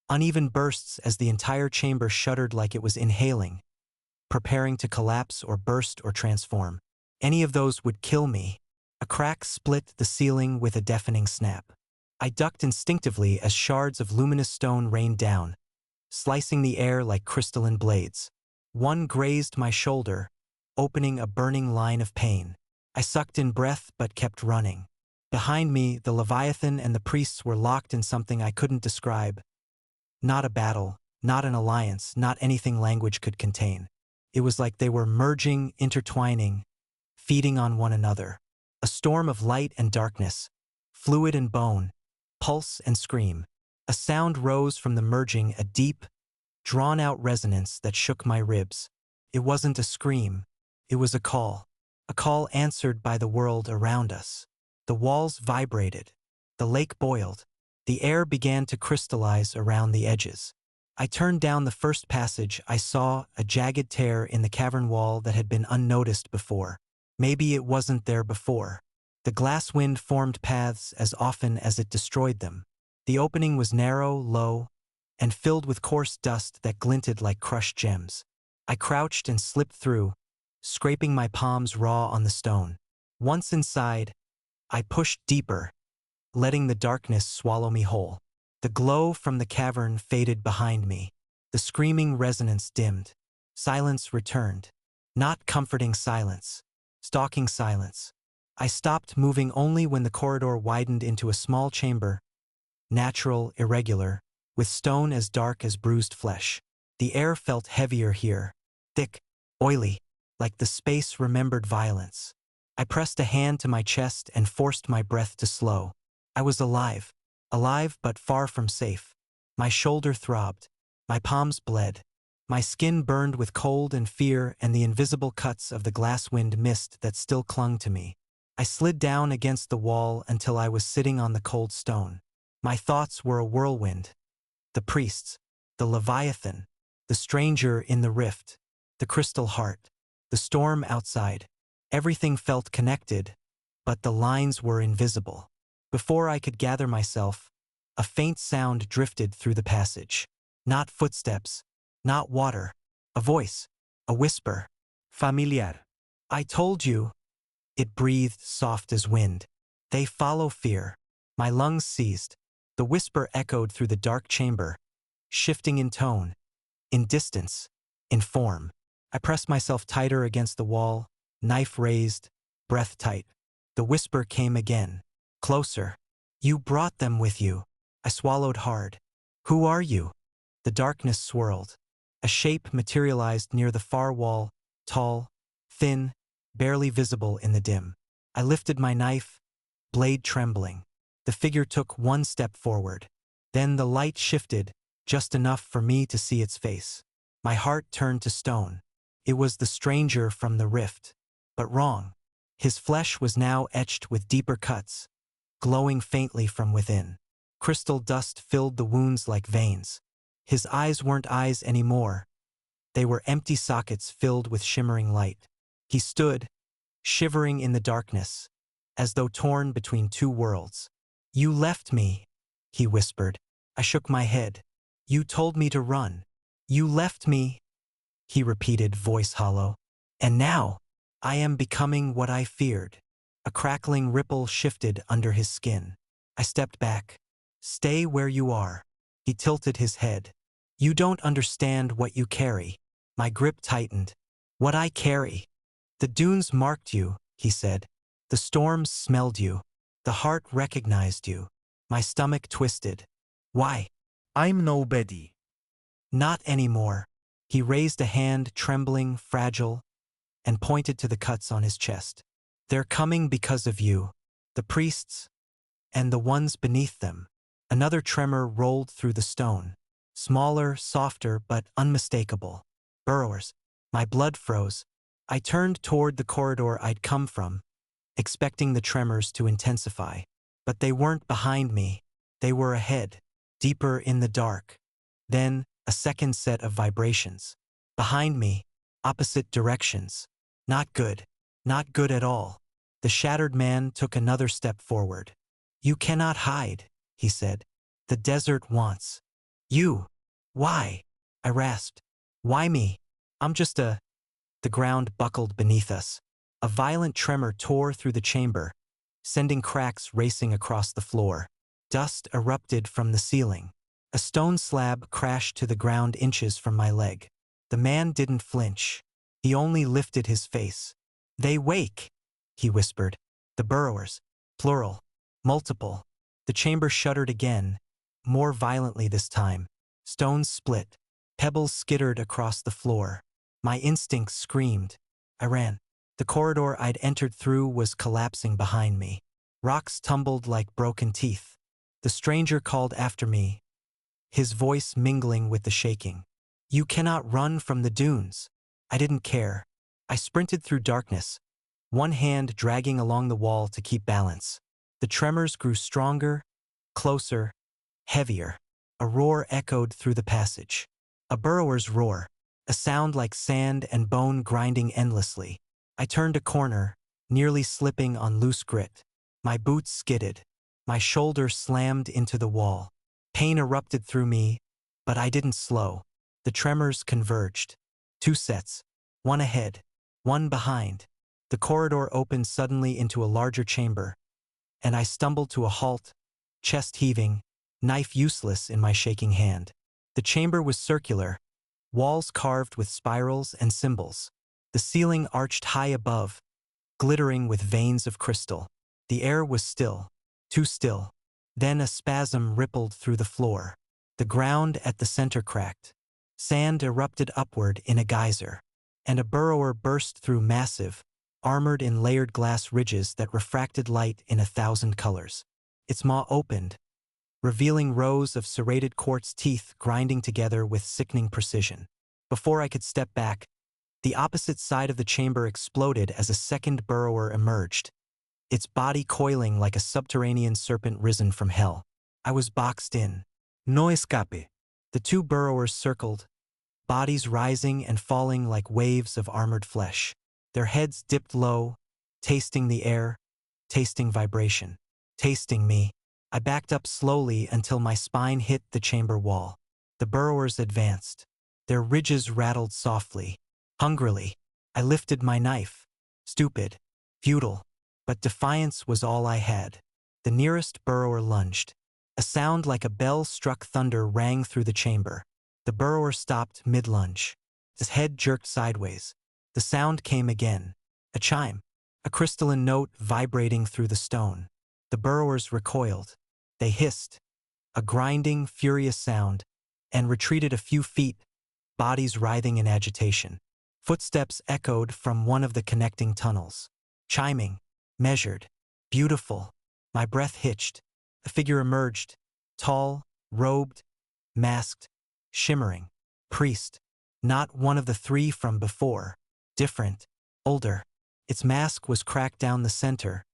uneven bursts as the entire chamber shuddered like it was inhaling, preparing to collapse or burst or transform. Any of those would kill me. A crack split the ceiling with a deafening snap. I ducked instinctively as shards of luminous stone rained down, slicing the air like crystalline blades. One grazed my shoulder, opening a burning line of pain. I sucked in breath but kept running. Behind me, the Leviathan and the priests were locked in something I couldn't describe. Not a battle, not an alliance, not anything language could contain. It was like they were merging, intertwining, feeding on one another. A storm of light and darkness, fluid and bone, pulse and scream. A sound rose from the merging, a deep, drawn-out resonance that shook my ribs. It wasn't a scream. It was a call answered by the world around us. The walls vibrated. The lake boiled. The air began to crystallize around the edges. I turned down the first passage. I saw a jagged tear in the cavern wall that had been unnoticed before. Maybe it wasn't there before. The glass wind formed paths as often as it destroyed them. The opening was narrow, low, and filled with coarse dust that glinted like crushed gems. I crouched and slipped through, scraping my palms raw on the stone. Once inside, I pushed deeper, letting the darkness swallow me whole. The glow from the cavern faded behind me. The screaming resonance dimmed. Silence returned. Not comforting silence. Stalking silence. I stopped moving only when the corridor widened into a small chamber, natural, irregular, with stone as dark as bruised flesh. The air felt heavier here, thick, oily, like the space remembered violence. I pressed a hand to my chest and forced my breath to slow. I was alive but far from safe. My shoulder throbbed. My palms bled. My skin burned with cold and fear and the invisible cuts of the glasswind mist that still clung to me. I slid down against the wall until I was sitting on the cold stone. My thoughts were a whirlwind. The priests, the Leviathan, the stranger in the rift, the crystal heart, the storm outside. Everything felt connected, but the lines were invisible. Before I could gather myself, a faint sound drifted through the passage. Not footsteps, not water, a voice, a whisper. Familiar. I told you. It breathed soft as wind. They follow fear. My lungs seized. The whisper echoed through the dark chamber, shifting in tone, in distance, in form. I pressed myself tighter against the wall, knife raised, breath tight. The whisper came again, closer. You brought them with you. I swallowed hard. Who are you? The darkness swirled. A shape materialized near the far wall, tall, thin, barely visible in the dim. I lifted my knife, blade trembling. The figure took one step forward. Then the light shifted, just enough for me to see its face. My heart turned to stone. It was the stranger from the rift. But wrong. His flesh was now etched with deeper cuts, glowing faintly from within. Crystal dust filled the wounds like veins. His eyes weren't eyes anymore. They were empty sockets filled with shimmering light. He stood, shivering in the darkness, as though torn between two worlds. You left me, he whispered. I shook my head. You told me to run. You left me, he repeated, voice hollow. And now, I am becoming what I feared. A crackling ripple shifted under his skin. I stepped back. Stay where you are. He tilted his head. You don't understand what you carry. My grip tightened. What I carry? The dunes marked you, he said. The storms smelled you. The heart recognized you. My stomach twisted. Why? I'm nobody. Not anymore. He raised a hand, trembling, fragile, and pointed to the cuts on his chest. They're coming because of you, the priests, and the ones beneath them. Another tremor rolled through the stone. Smaller, softer, but unmistakable. Burrowers. My blood froze. I turned toward the corridor I'd come from, expecting the tremors to intensify. But they weren't behind me. They were ahead, deeper in the dark. Then, a second set of vibrations. Behind me, opposite directions. Not good. Not good at all. The shattered man took another step forward. You cannot hide, he said. The desert wants you. Why? I rasped. Why me? I'm just a... The ground buckled beneath us. A violent tremor tore through the chamber, sending cracks racing across the floor. Dust erupted from the ceiling. A stone slab crashed to the ground inches from my leg. The man didn't flinch. He only lifted his face. They wake, he whispered. The burrowers. Plural. Multiple. The chamber shuddered again, more violently this time. Stones split. Pebbles skittered across the floor. My instincts screamed. I ran. The corridor I'd entered through was collapsing behind me. Rocks tumbled like broken teeth. The stranger called after me, his voice mingling with the shaking. You cannot run from the dunes. I didn't care. I sprinted through darkness, one hand dragging along the wall to keep balance. The tremors grew stronger, closer, heavier. A roar echoed through the passage. A burrower's roar, a sound like sand and bone grinding endlessly. I turned a corner, nearly slipping on loose grit. My boots skidded. My shoulder slammed into the wall. Pain erupted through me, but I didn't slow. The tremors converged. Two sets, one ahead, one behind. The corridor opened suddenly into a larger chamber, and I stumbled to a halt, chest heaving, knife useless in my shaking hand. The chamber was circular, walls carved with spirals and symbols. The ceiling arched high above, glittering with veins of crystal. The air was still, too still. Then a spasm rippled through the floor. The ground at the center cracked. Sand erupted upward in a geyser, and a burrower burst through massive, armored in layered glass ridges that refracted light in 1,000 colors. Its maw opened, revealing rows of serrated quartz teeth grinding together with sickening precision. Before I could step back, the opposite side of the chamber exploded as a second burrower emerged, its body coiling like a subterranean serpent risen from hell. I was boxed in. No escape. The two burrowers circled, bodies rising and falling like waves of armored flesh. Their heads dipped low, tasting the air, tasting vibration, tasting me. I backed up slowly until my spine hit the chamber wall. The burrowers advanced. Their ridges rattled softly, hungrily. I lifted my knife. Stupid, futile, but defiance was all I had. The nearest burrower lunged. A sound like a bell-struck thunder rang through the chamber. The burrower stopped mid-lunge. His head jerked sideways. The sound came again. A chime. A crystalline note vibrating through the stone. The burrowers recoiled. They hissed. A grinding, furious sound, and retreated a few feet, bodies writhing in agitation. Footsteps echoed from one of the connecting tunnels. Chiming. Measured. Beautiful. My breath hitched. A figure emerged. Tall, robed, masked, shimmering. Priest. Not one of the three from before. Different. Older. Its mask was cracked down the center,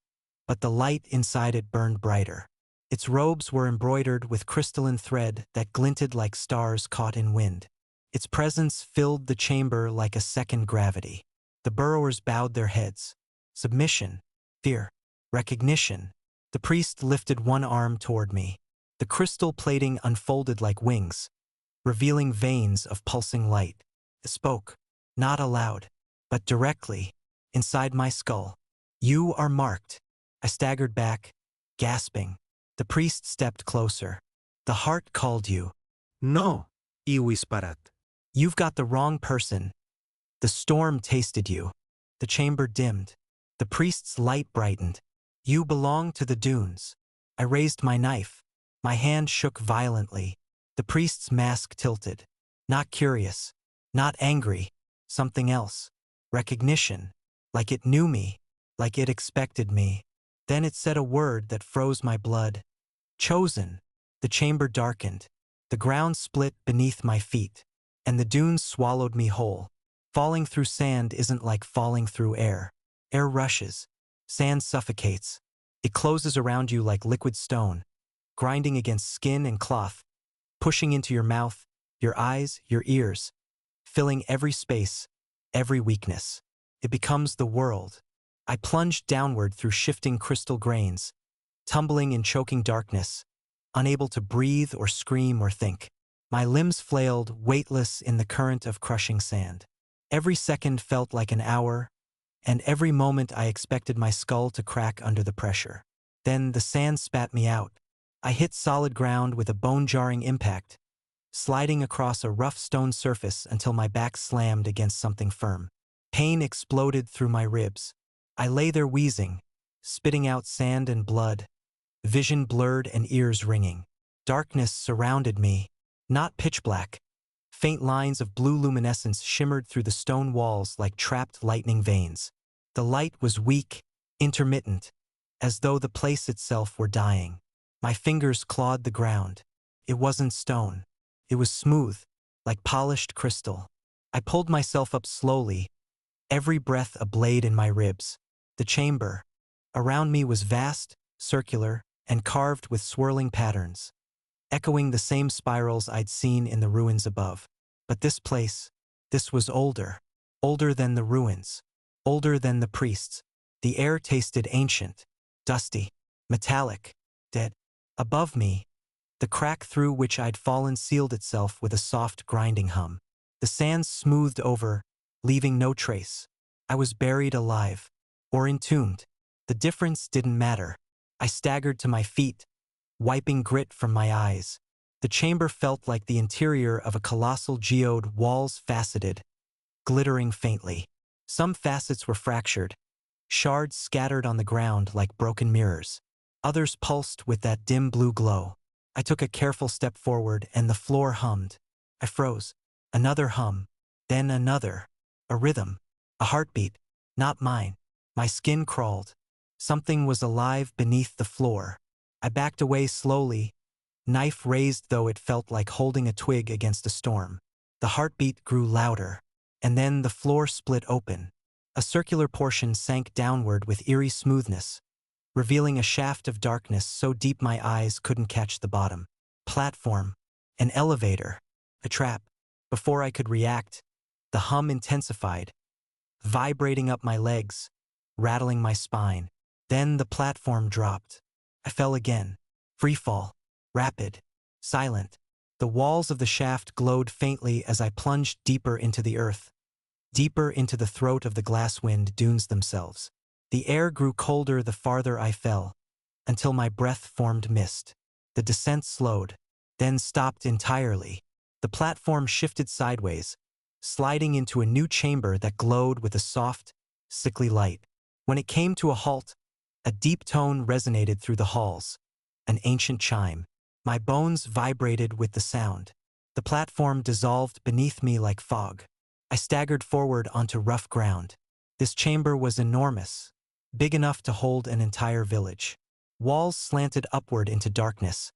but the light inside it burned brighter. Its robes were embroidered with crystalline thread that glinted like stars caught in wind. Its presence filled the chamber like a second gravity. The burrowers bowed their heads. Submission. Fear. Recognition. The priest lifted one arm toward me. The crystal plating unfolded like wings, revealing veins of pulsing light. It spoke, not aloud, but directly, inside my skull. "You are marked." I staggered back, gasping. The priest stepped closer. "The heart called you." No, iwisparat. "You've got the wrong person. The storm tasted you." The chamber dimmed. The priest's light brightened. "You belong to the dunes." I raised my knife. My hand shook violently. The priest's mask tilted. Not curious. Not angry. Something else. Recognition. Like it knew me. Like it expected me. Then it said a word that froze my blood. "Chosen." The chamber darkened. The ground split beneath my feet. And the dunes swallowed me whole. Falling through sand isn't like falling through air. Air rushes. Sand suffocates. It closes around you like liquid stone, grinding against skin and cloth, pushing into your mouth, your eyes, your ears, filling every space, every weakness. It becomes the world. I plunged downward through shifting crystal grains, tumbling in choking darkness, unable to breathe or scream or think. My limbs flailed, weightless in the current of crushing sand. Every second felt like an hour, and every moment I expected my skull to crack under the pressure. Then the sand spat me out. I hit solid ground with a bone-jarring impact, sliding across a rough stone surface until my back slammed against something firm. Pain exploded through my ribs. I lay there wheezing, spitting out sand and blood, vision blurred and ears ringing. Darkness surrounded me, not pitch black. Faint lines of blue luminescence shimmered through the stone walls like trapped lightning veins. The light was weak, intermittent, as though the place itself were dying. My fingers clawed the ground. It wasn't stone. It was smooth, like polished crystal. I pulled myself up slowly, every breath a blade in my ribs. The chamber around me was vast, circular, and carved with swirling patterns, echoing the same spirals I'd seen in the ruins above. But this place, this was older. Older than the ruins. Older than the priests. The air tasted ancient, dusty, metallic, dead. Above me, the crack through which I'd fallen sealed itself with a soft grinding hum. The sand smoothed over, leaving no trace. I was buried alive, or entombed. The difference didn't matter. I staggered to my feet, wiping grit from my eyes. The chamber felt like the interior of a colossal geode, walls faceted, glittering faintly. Some facets were fractured, shards scattered on the ground like broken mirrors. Others pulsed with that dim blue glow. I took a careful step forward and the floor hummed. I froze. Another hum. Then another. A rhythm. A heartbeat. Not mine. My skin crawled. Something was alive beneath the floor. I backed away slowly, knife raised though it felt like holding a twig against a storm. The heartbeat grew louder. And then the floor split open. A circular portion sank downward with eerie smoothness, revealing a shaft of darkness so deep my eyes couldn't catch the bottom. Platform. An elevator. A trap. Before I could react, the hum intensified, vibrating up my legs, rattling my spine. Then the platform dropped. I fell again. Free fall. Rapid. Silent. The walls of the shaft glowed faintly as I plunged deeper into the earth, deeper into the throat of the Glasswind Dunes themselves. The air grew colder the farther I fell, until my breath formed mist. The descent slowed, then stopped entirely. The platform shifted sideways, sliding into a new chamber that glowed with a soft, sickly light. When it came to a halt, a deep tone resonated through the halls, an ancient chime. My bones vibrated with the sound. The platform dissolved beneath me like fog. I staggered forward onto rough ground. This chamber was enormous, big enough to hold an entire village. Walls slanted upward into darkness,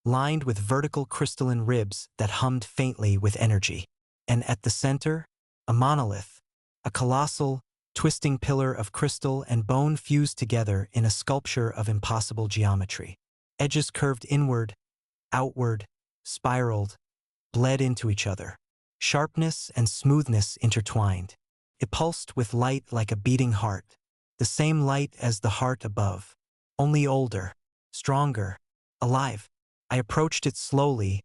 lined with vertical crystalline ribs that hummed faintly with energy. And at the center, a monolith, a colossal, twisting pillar of crystal and bone fused together in a sculpture of impossible geometry. Edges curved inward, outward, spiraled, bled into each other. Sharpness and smoothness intertwined. It pulsed with light like a beating heart, the same light as the heart above, only older, stronger, alive. I approached it slowly,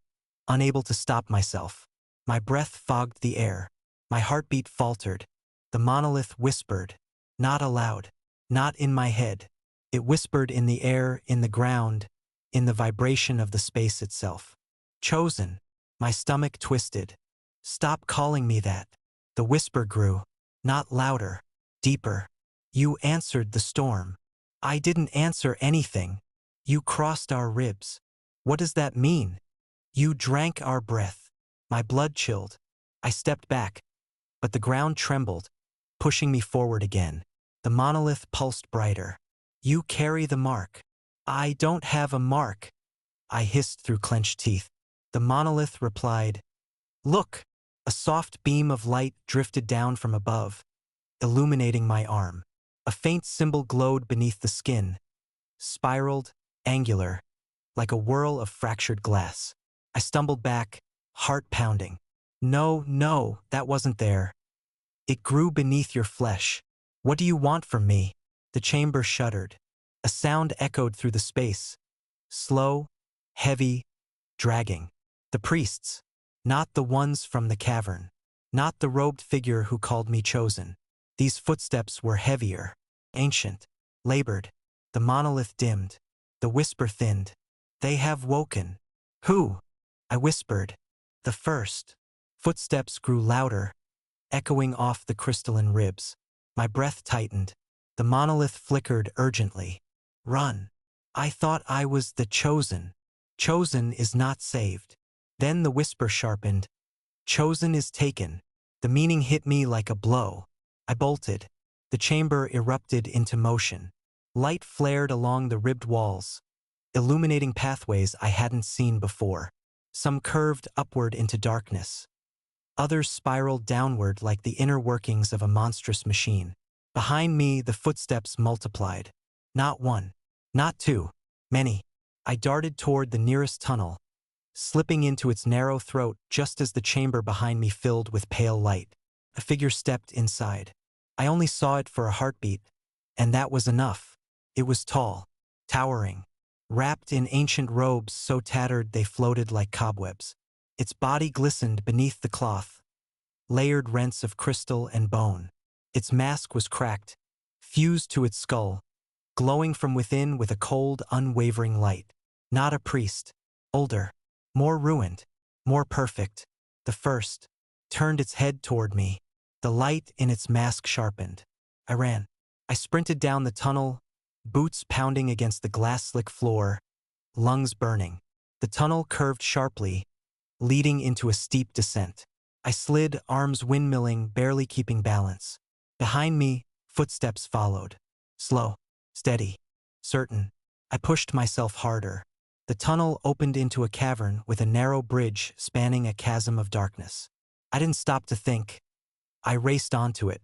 unable to stop myself. My breath fogged the air. My heartbeat faltered. The monolith whispered, not aloud, not in my head. It whispered in the air, in the ground, in the vibration of the space itself. Chosen. My stomach twisted. Stop calling me that. The whisper grew, not louder, deeper. You answered the storm. I didn't answer anything. You crossed our ribs. What does that mean? You drank our breath. My blood chilled. I stepped back, but the ground trembled, pushing me forward again. The monolith pulsed brighter. You carry the mark. I don't have a mark, I hissed through clenched teeth. The monolith replied, look. A soft beam of light drifted down from above, illuminating my arm. A faint symbol glowed beneath the skin, spiraled, angular, like a whirl of fractured glass. I stumbled back, heart pounding. No, that wasn't there. It grew beneath your flesh. What do you want from me? The chamber shuddered. A sound echoed through the space. Slow, heavy, dragging. The priests. Not the ones from the cavern. Not the robed figure who called me chosen. These footsteps were heavier, ancient, labored. The monolith dimmed. The whisper thinned. They have woken. Who? I whispered. The first. Footsteps grew louder, echoing off the crystalline ribs. My breath tightened. The monolith flickered urgently. Run. I thought I was the chosen. Chosen is not saved. Then the whisper sharpened. Chosen is taken. The meaning hit me like a blow. I bolted. The chamber erupted into motion. Light flared along the ribbed walls, illuminating pathways I hadn't seen before. Some curved upward into darkness. Others spiraled downward like the inner workings of a monstrous machine. Behind me, the footsteps multiplied. Not one. Not two. Many. I darted toward the nearest tunnel, slipping into its narrow throat just as the chamber behind me filled with pale light. A figure stepped inside. I only saw it for a heartbeat, and that was enough. It was tall, towering, wrapped in ancient robes so tattered they floated like cobwebs. Its body glistened beneath the cloth, layered rents of crystal and bone. Its mask was cracked, fused to its skull, glowing from within with a cold, unwavering light. Not a priest. Older. More ruined. More perfect. The first turned its head toward me. The light in its mask sharpened. I ran. I sprinted down the tunnel, boots pounding against the glass-slick floor, lungs burning. The tunnel curved sharply, leading into a steep descent. I slid, arms windmilling, barely keeping balance. Behind me, footsteps followed. Slow, steady, certain. I pushed myself harder. The tunnel opened into a cavern with a narrow bridge spanning a chasm of darkness. I didn't stop to think. I raced onto it.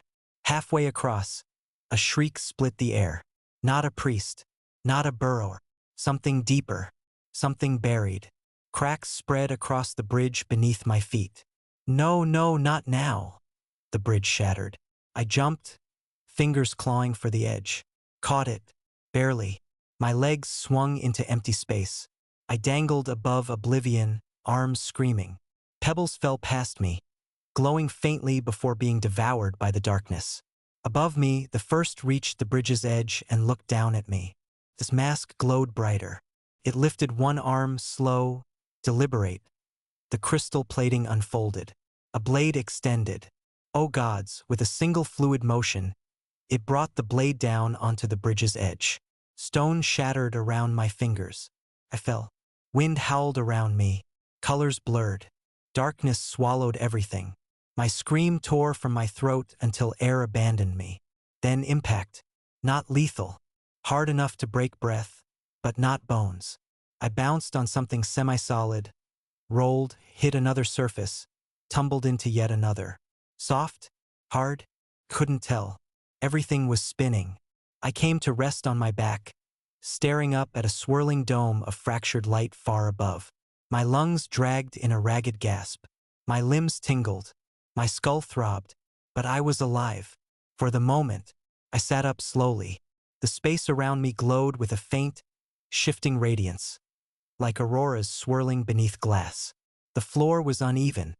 Halfway across, a shriek split the air. Not a priest, not a burrower, something deeper, something buried. Cracks spread across the bridge beneath my feet. No, not now. The bridge shattered. I jumped, fingers clawing for the edge. Caught it, barely. My legs swung into empty space. I dangled above oblivion, arms screaming. Pebbles fell past me, glowing faintly before being devoured by the darkness. Above me, the first reached the bridge's edge and looked down at me. This mask glowed brighter. It lifted one arm, slow, deliberate. The crystal plating unfolded. A blade extended. Oh gods, with a single fluid motion, it brought the blade down onto the bridge's edge. Stone shattered around my fingers. I fell. Wind howled around me. Colors blurred. Darkness swallowed everything. My scream tore from my throat until air abandoned me. Then impact. Not lethal. Hard enough to break breath, but not bones. I bounced on something semi-solid, rolled, hit another surface, tumbled into yet another. Soft? Hard? Couldn't tell. Everything was spinning. I came to rest on my back, staring up at a swirling dome of fractured light far above. My lungs dragged in a ragged gasp. My limbs tingled. My skull throbbed. But I was alive. For the moment, I sat up slowly. The space around me glowed with a faint, shifting radiance, like auroras swirling beneath glass. The floor was uneven,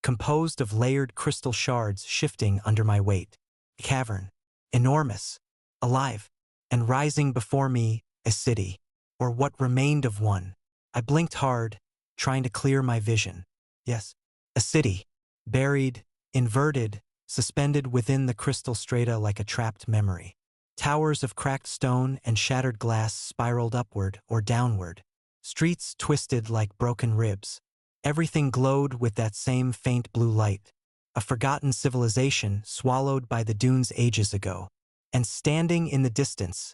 composed of layered crystal shards shifting under my weight. The cavern, enormous, alive, and rising before me, a city, or what remained of one. I blinked hard, trying to clear my vision. Yes, a city, buried, inverted, suspended within the crystal strata like a trapped memory. Towers of cracked stone and shattered glass spiraled upward or downward. Streets twisted like broken ribs. Everything glowed with that same faint blue light. A forgotten civilization swallowed by the dunes ages ago. And standing in the distance,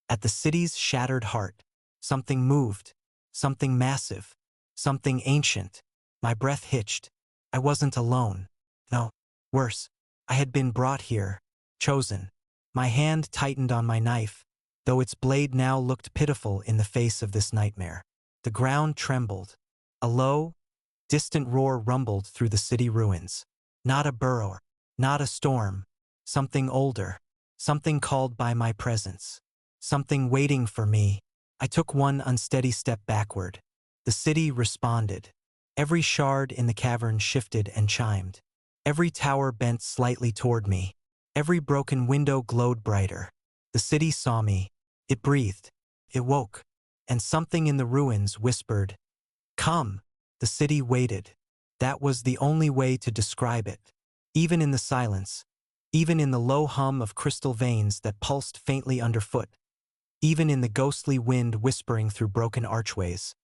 at the city's shattered heart, something moved, something massive, something ancient. My breath hitched. I wasn't alone. No, worse, I had been brought here, chosen. My hand tightened on my knife, though its blade now looked pitiful in the face of this nightmare. The ground trembled. A low, distant roar rumbled through the city ruins. Not a burrow, not a storm. Something older. Something called by my presence. Something waiting for me. I took one unsteady step backward. The city responded. Every shard in the cavern shifted and chimed. Every tower bent slightly toward me. Every broken window glowed brighter. The city saw me. It breathed. It woke. And something in the ruins whispered, "Come." The city waited. That was the only way to describe it. Even in the silence, even in the low hum of crystal veins that pulsed faintly underfoot, even in the ghostly wind whispering through broken archways,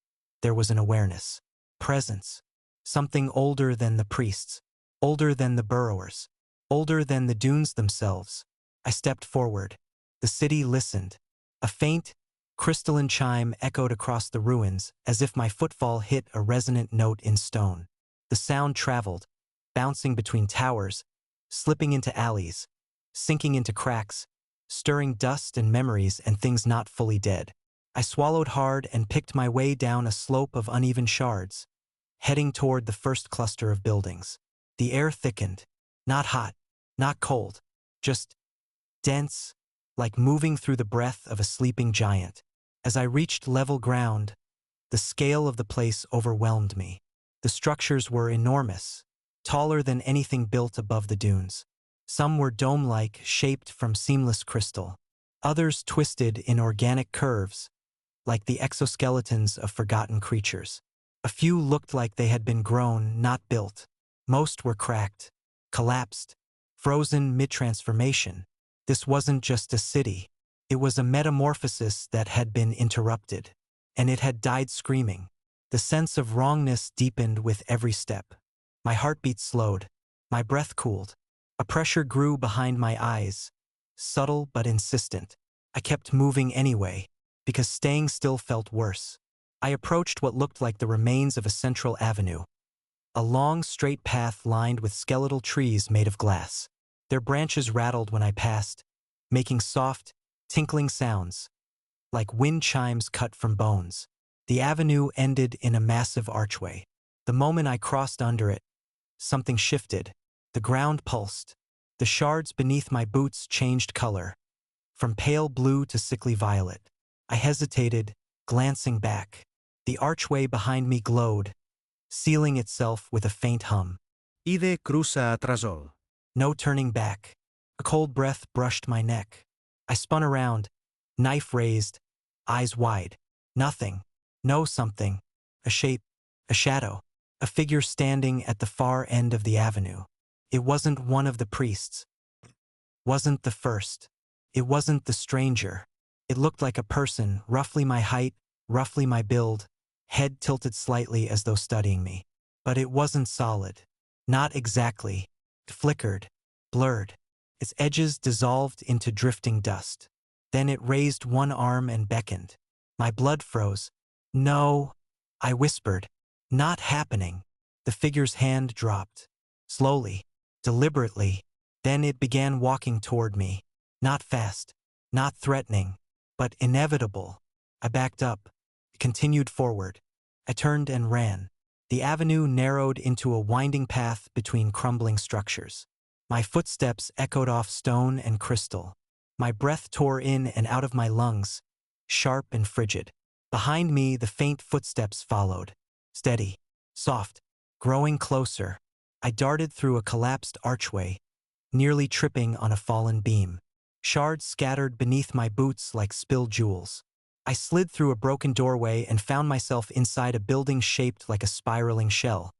there was an awareness. Presence. Something older than the priests, older than the burrowers, older than the dunes themselves. I stepped forward. The city listened. A faint, crystalline chime echoed across the ruins as if my footfall hit a resonant note in stone. The sound traveled, bouncing between towers, slipping into alleys, sinking into cracks, stirring dust and memories and things not fully dead. I swallowed hard and picked my way down a slope of uneven shards, heading toward the first cluster of buildings. The air thickened, not hot, not cold, just dense, like moving through the breath of a sleeping giant. As I reached level ground, the scale of the place overwhelmed me. The structures were enormous, taller than anything built above the dunes. Some were dome-like, shaped from seamless crystal. Others twisted in organic curves, like the exoskeletons of forgotten creatures. A few looked like they had been grown, not built. Most were cracked, collapsed, frozen mid-transformation. This wasn't just a city. It was a metamorphosis that had been interrupted, and it had died screaming. The sense of wrongness deepened with every step. My heartbeat slowed. My breath cooled. A pressure grew behind my eyes, subtle but insistent. I kept moving anyway, because staying still felt worse. I approached what looked like the remains of a central avenue. A long, straight path lined with skeletal trees made of glass. Their branches rattled when I passed, making soft, tinkling sounds, like wind chimes cut from bones. The avenue ended in a massive archway. The moment I crossed under it, something shifted. The ground pulsed. The shards beneath my boots changed color, from pale blue to sickly violet. I hesitated, glancing back. The archway behind me glowed, sealing itself with a faint hum. Ide cruza atrasol. No turning back. A cold breath brushed my neck. I spun around, knife raised, eyes wide. Nothing. No something. A shape, a shadow, a figure standing at the far end of the avenue. It wasn't one of the priests. Wasn't the first. It wasn't the stranger. It looked like a person, roughly my height, roughly my build, head tilted slightly as though studying me. But it wasn't solid. Not exactly. It flickered, blurred. Its edges dissolved into drifting dust. Then it raised one arm and beckoned. My blood froze. "No," I whispered. "Not happening." The figure's hand dropped. Slowly, deliberately. Then it began walking toward me. Not fast, not threatening, but inevitable. I backed up, continued forward. I turned and ran. The avenue narrowed into a winding path between crumbling structures. My footsteps echoed off stone and crystal. My breath tore in and out of my lungs, sharp and frigid. Behind me, the faint footsteps followed. Steady, soft, Growing closer, I darted through a collapsed archway, nearly tripping on a fallen beam. Shards scattered beneath my boots like spilled jewels. I slid through a broken doorway and found myself inside a building shaped like a spiraling shell.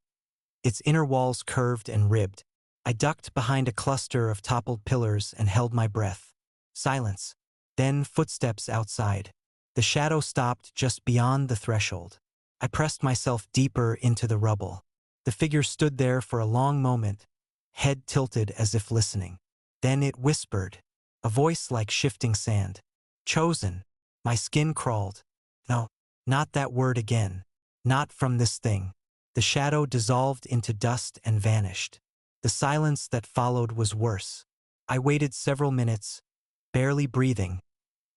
Its inner walls curved and ribbed. I ducked behind a cluster of toppled pillars and held my breath. Silence. Then footsteps outside. The shadow stopped just beyond the threshold. I pressed myself deeper into the rubble. The figure stood there for a long moment, head tilted as if listening. Then it whispered, a voice like shifting sand. Chosen. My skin crawled. No, not that word again. Not from this thing. The shadow dissolved into dust and vanished. The silence that followed was worse. I waited several minutes, barely breathing,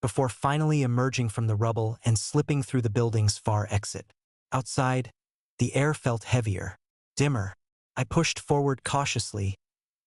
before finally emerging from the rubble and slipping through the building's far exit. Outside, the air felt heavier, dimmer. I pushed forward cautiously,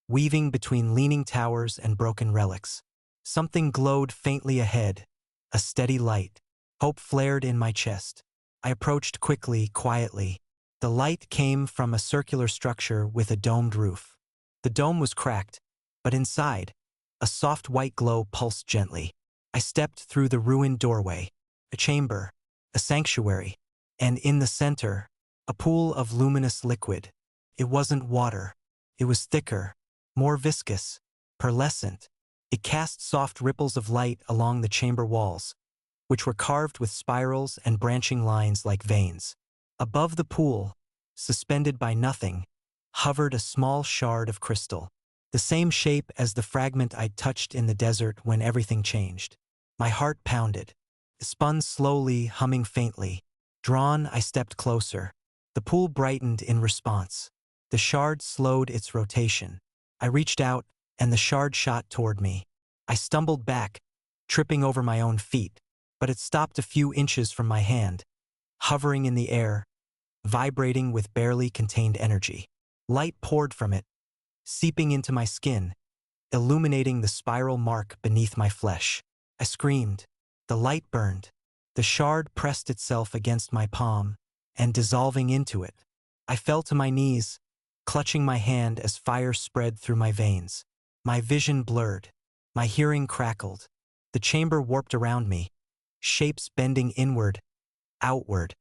weaving between leaning towers and broken relics. Something glowed faintly ahead, a steady light. Hope flared in my chest. I approached quickly, quietly. The light came from a circular structure with a domed roof. The dome was cracked, but inside, a soft white glow pulsed gently. I stepped through the ruined doorway, a chamber, a sanctuary, and in the center, a pool of luminous liquid. It wasn't water. It was thicker, more viscous, pearlescent. It cast soft ripples of light along the chamber walls, which were carved with spirals and branching lines like veins. Above the pool, suspended by nothing, hovered a small shard of crystal, the same shape as the fragment I'd touched in the desert when everything changed. My heart pounded. It spun slowly, humming faintly. Drawn, I stepped closer. The pool brightened in response. The shard slowed its rotation. I reached out, and the shard shot toward me. I stumbled back, tripping over my own feet, but it stopped a few inches from my hand, hovering in the air, vibrating with barely contained energy. Light poured from it, seeping into my skin, illuminating the spiral mark beneath my flesh. I screamed. The light burned. The shard pressed itself against my palm, and dissolving into it. I fell to my knees, clutching my hand as fire spread through my veins. My vision blurred. My hearing crackled. The chamber warped around me, shapes bending inward, outward,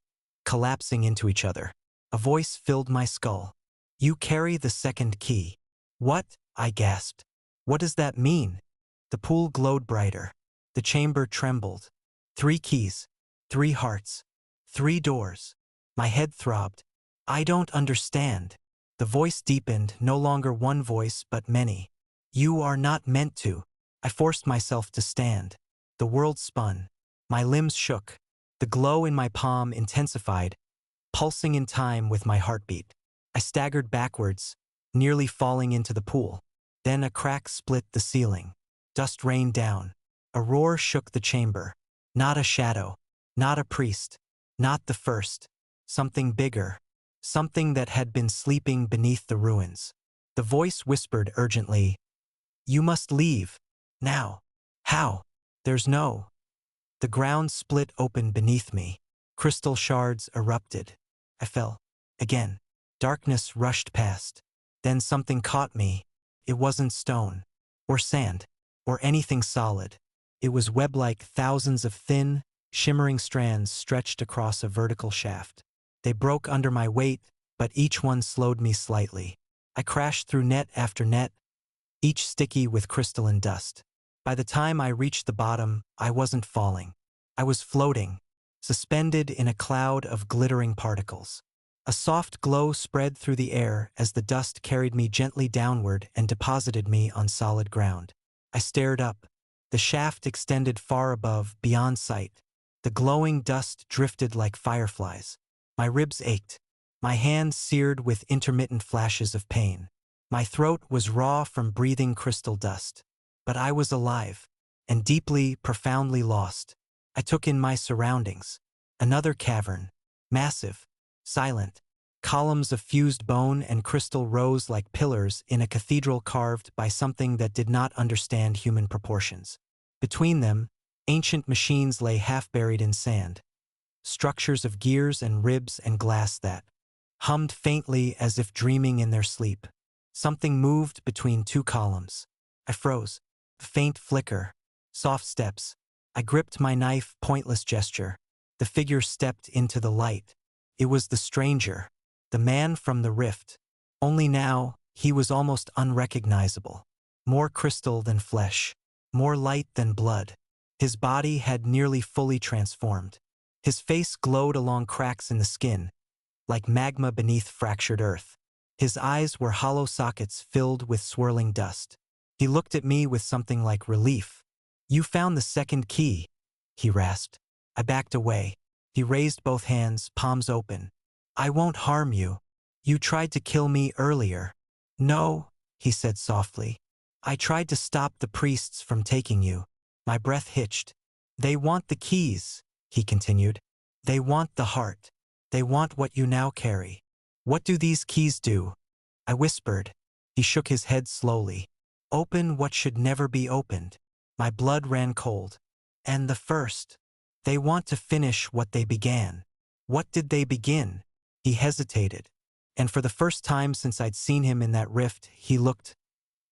collapsing into each other. A voice filled my skull. You carry the second key. What? I gasped. What does that mean? The pool glowed brighter. The chamber trembled. 3 keys, 3 hearts, 3 doors. My head throbbed. I don't understand. The voice deepened, no longer one voice but many. You are not meant to. I forced myself to stand. The world spun. My limbs shook. The glow in my palm intensified, pulsing in time with my heartbeat. I staggered backwards, nearly falling into the pool. Then a crack split the ceiling. Dust rained down. A roar shook the chamber. Not a shadow. Not a priest. Not the first. Something bigger. Something that had been sleeping beneath the ruins. The voice whispered urgently, You must leave. Now. How? There's no. The ground split open beneath me. Crystal shards erupted. I fell. Again. Darkness rushed past. Then something caught me. It wasn't stone, or sand, or anything solid. It was web-like, thousands of thin, shimmering strands stretched across a vertical shaft. They broke under my weight, but each one slowed me slightly. I crashed through net after net, each sticky with crystalline dust. By the time I reached the bottom, I wasn't falling. I was floating, suspended in a cloud of glittering particles. A soft glow spread through the air as the dust carried me gently downward and deposited me on solid ground. I stared up. The shaft extended far above, beyond sight. The glowing dust drifted like fireflies. My ribs ached. My hands seared with intermittent flashes of pain. My throat was raw from breathing crystal dust. But I was alive, and deeply, profoundly lost. I took in my surroundings. Another cavern, massive, silent. Columns of fused bone and crystal rose like pillars in a cathedral carved by something that did not understand human proportions. Between them, ancient machines lay half buried in sand. Structures of gears and ribs and glass that hummed faintly as if dreaming in their sleep. Something moved between two columns. I froze. A faint flicker. Soft steps. I gripped my knife, pointless gesture. The figure stepped into the light. It was the stranger, the man from the rift. Only now, he was almost unrecognizable. More crystal than flesh. More light than blood. His body had nearly fully transformed. His face glowed along cracks in the skin, like magma beneath fractured earth. His eyes were hollow sockets filled with swirling dust. He looked at me with something like relief. "You found the second key," he rasped. I backed away. He raised both hands, palms open. "I won't harm you. You tried to kill me earlier." "No," he said softly. "I tried to stop the priests from taking you." My breath hitched. "They want the keys," he continued. "They want the heart. They want what you now carry." "What do these keys do?" I whispered. He shook his head slowly. "Open what should never be opened." My blood ran cold. "And the first? They want to finish what they began." "What did they begin?" He hesitated. And for the first time since I'd seen him in that rift, he looked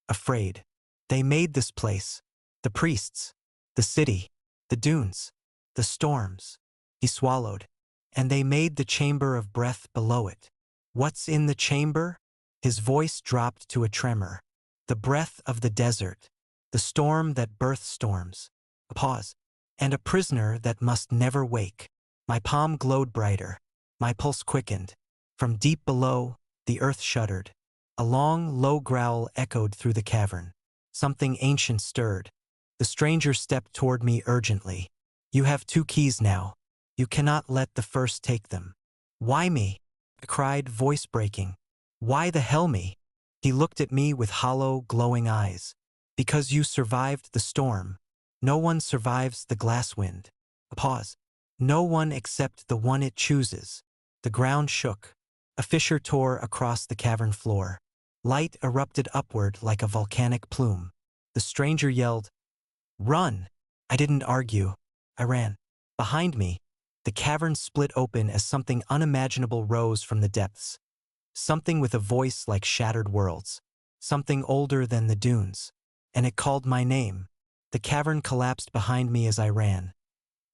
afraid. "They made this place. The priests. The city. The dunes. The storms." He swallowed. "And they made the chamber of breath below it." "What's in the chamber?" His voice dropped to a tremor. "The breath of the desert. The storm that births storms." A pause. "And a prisoner that must never wake." My palm glowed brighter. My pulse quickened. From deep below, the earth shuddered. A long, low growl echoed through the cavern. Something ancient stirred. The stranger stepped toward me urgently. "You have 2 keys now. You cannot let the first take them." "Why me?" I cried, voice breaking. "Why the hell me?" He looked at me with hollow, glowing eyes. "Because you survived the storm. No one survives the glasswind." A pause. "No one except the one it chooses." The ground shook. A fissure tore across the cavern floor. Light erupted upward like a volcanic plume. The stranger yelled, "Run!" I didn't argue. I ran. Behind me, the cavern split open as something unimaginable rose from the depths. Something with a voice like shattered worlds. Something older than the dunes. And it called my name. The cavern collapsed behind me as I ran.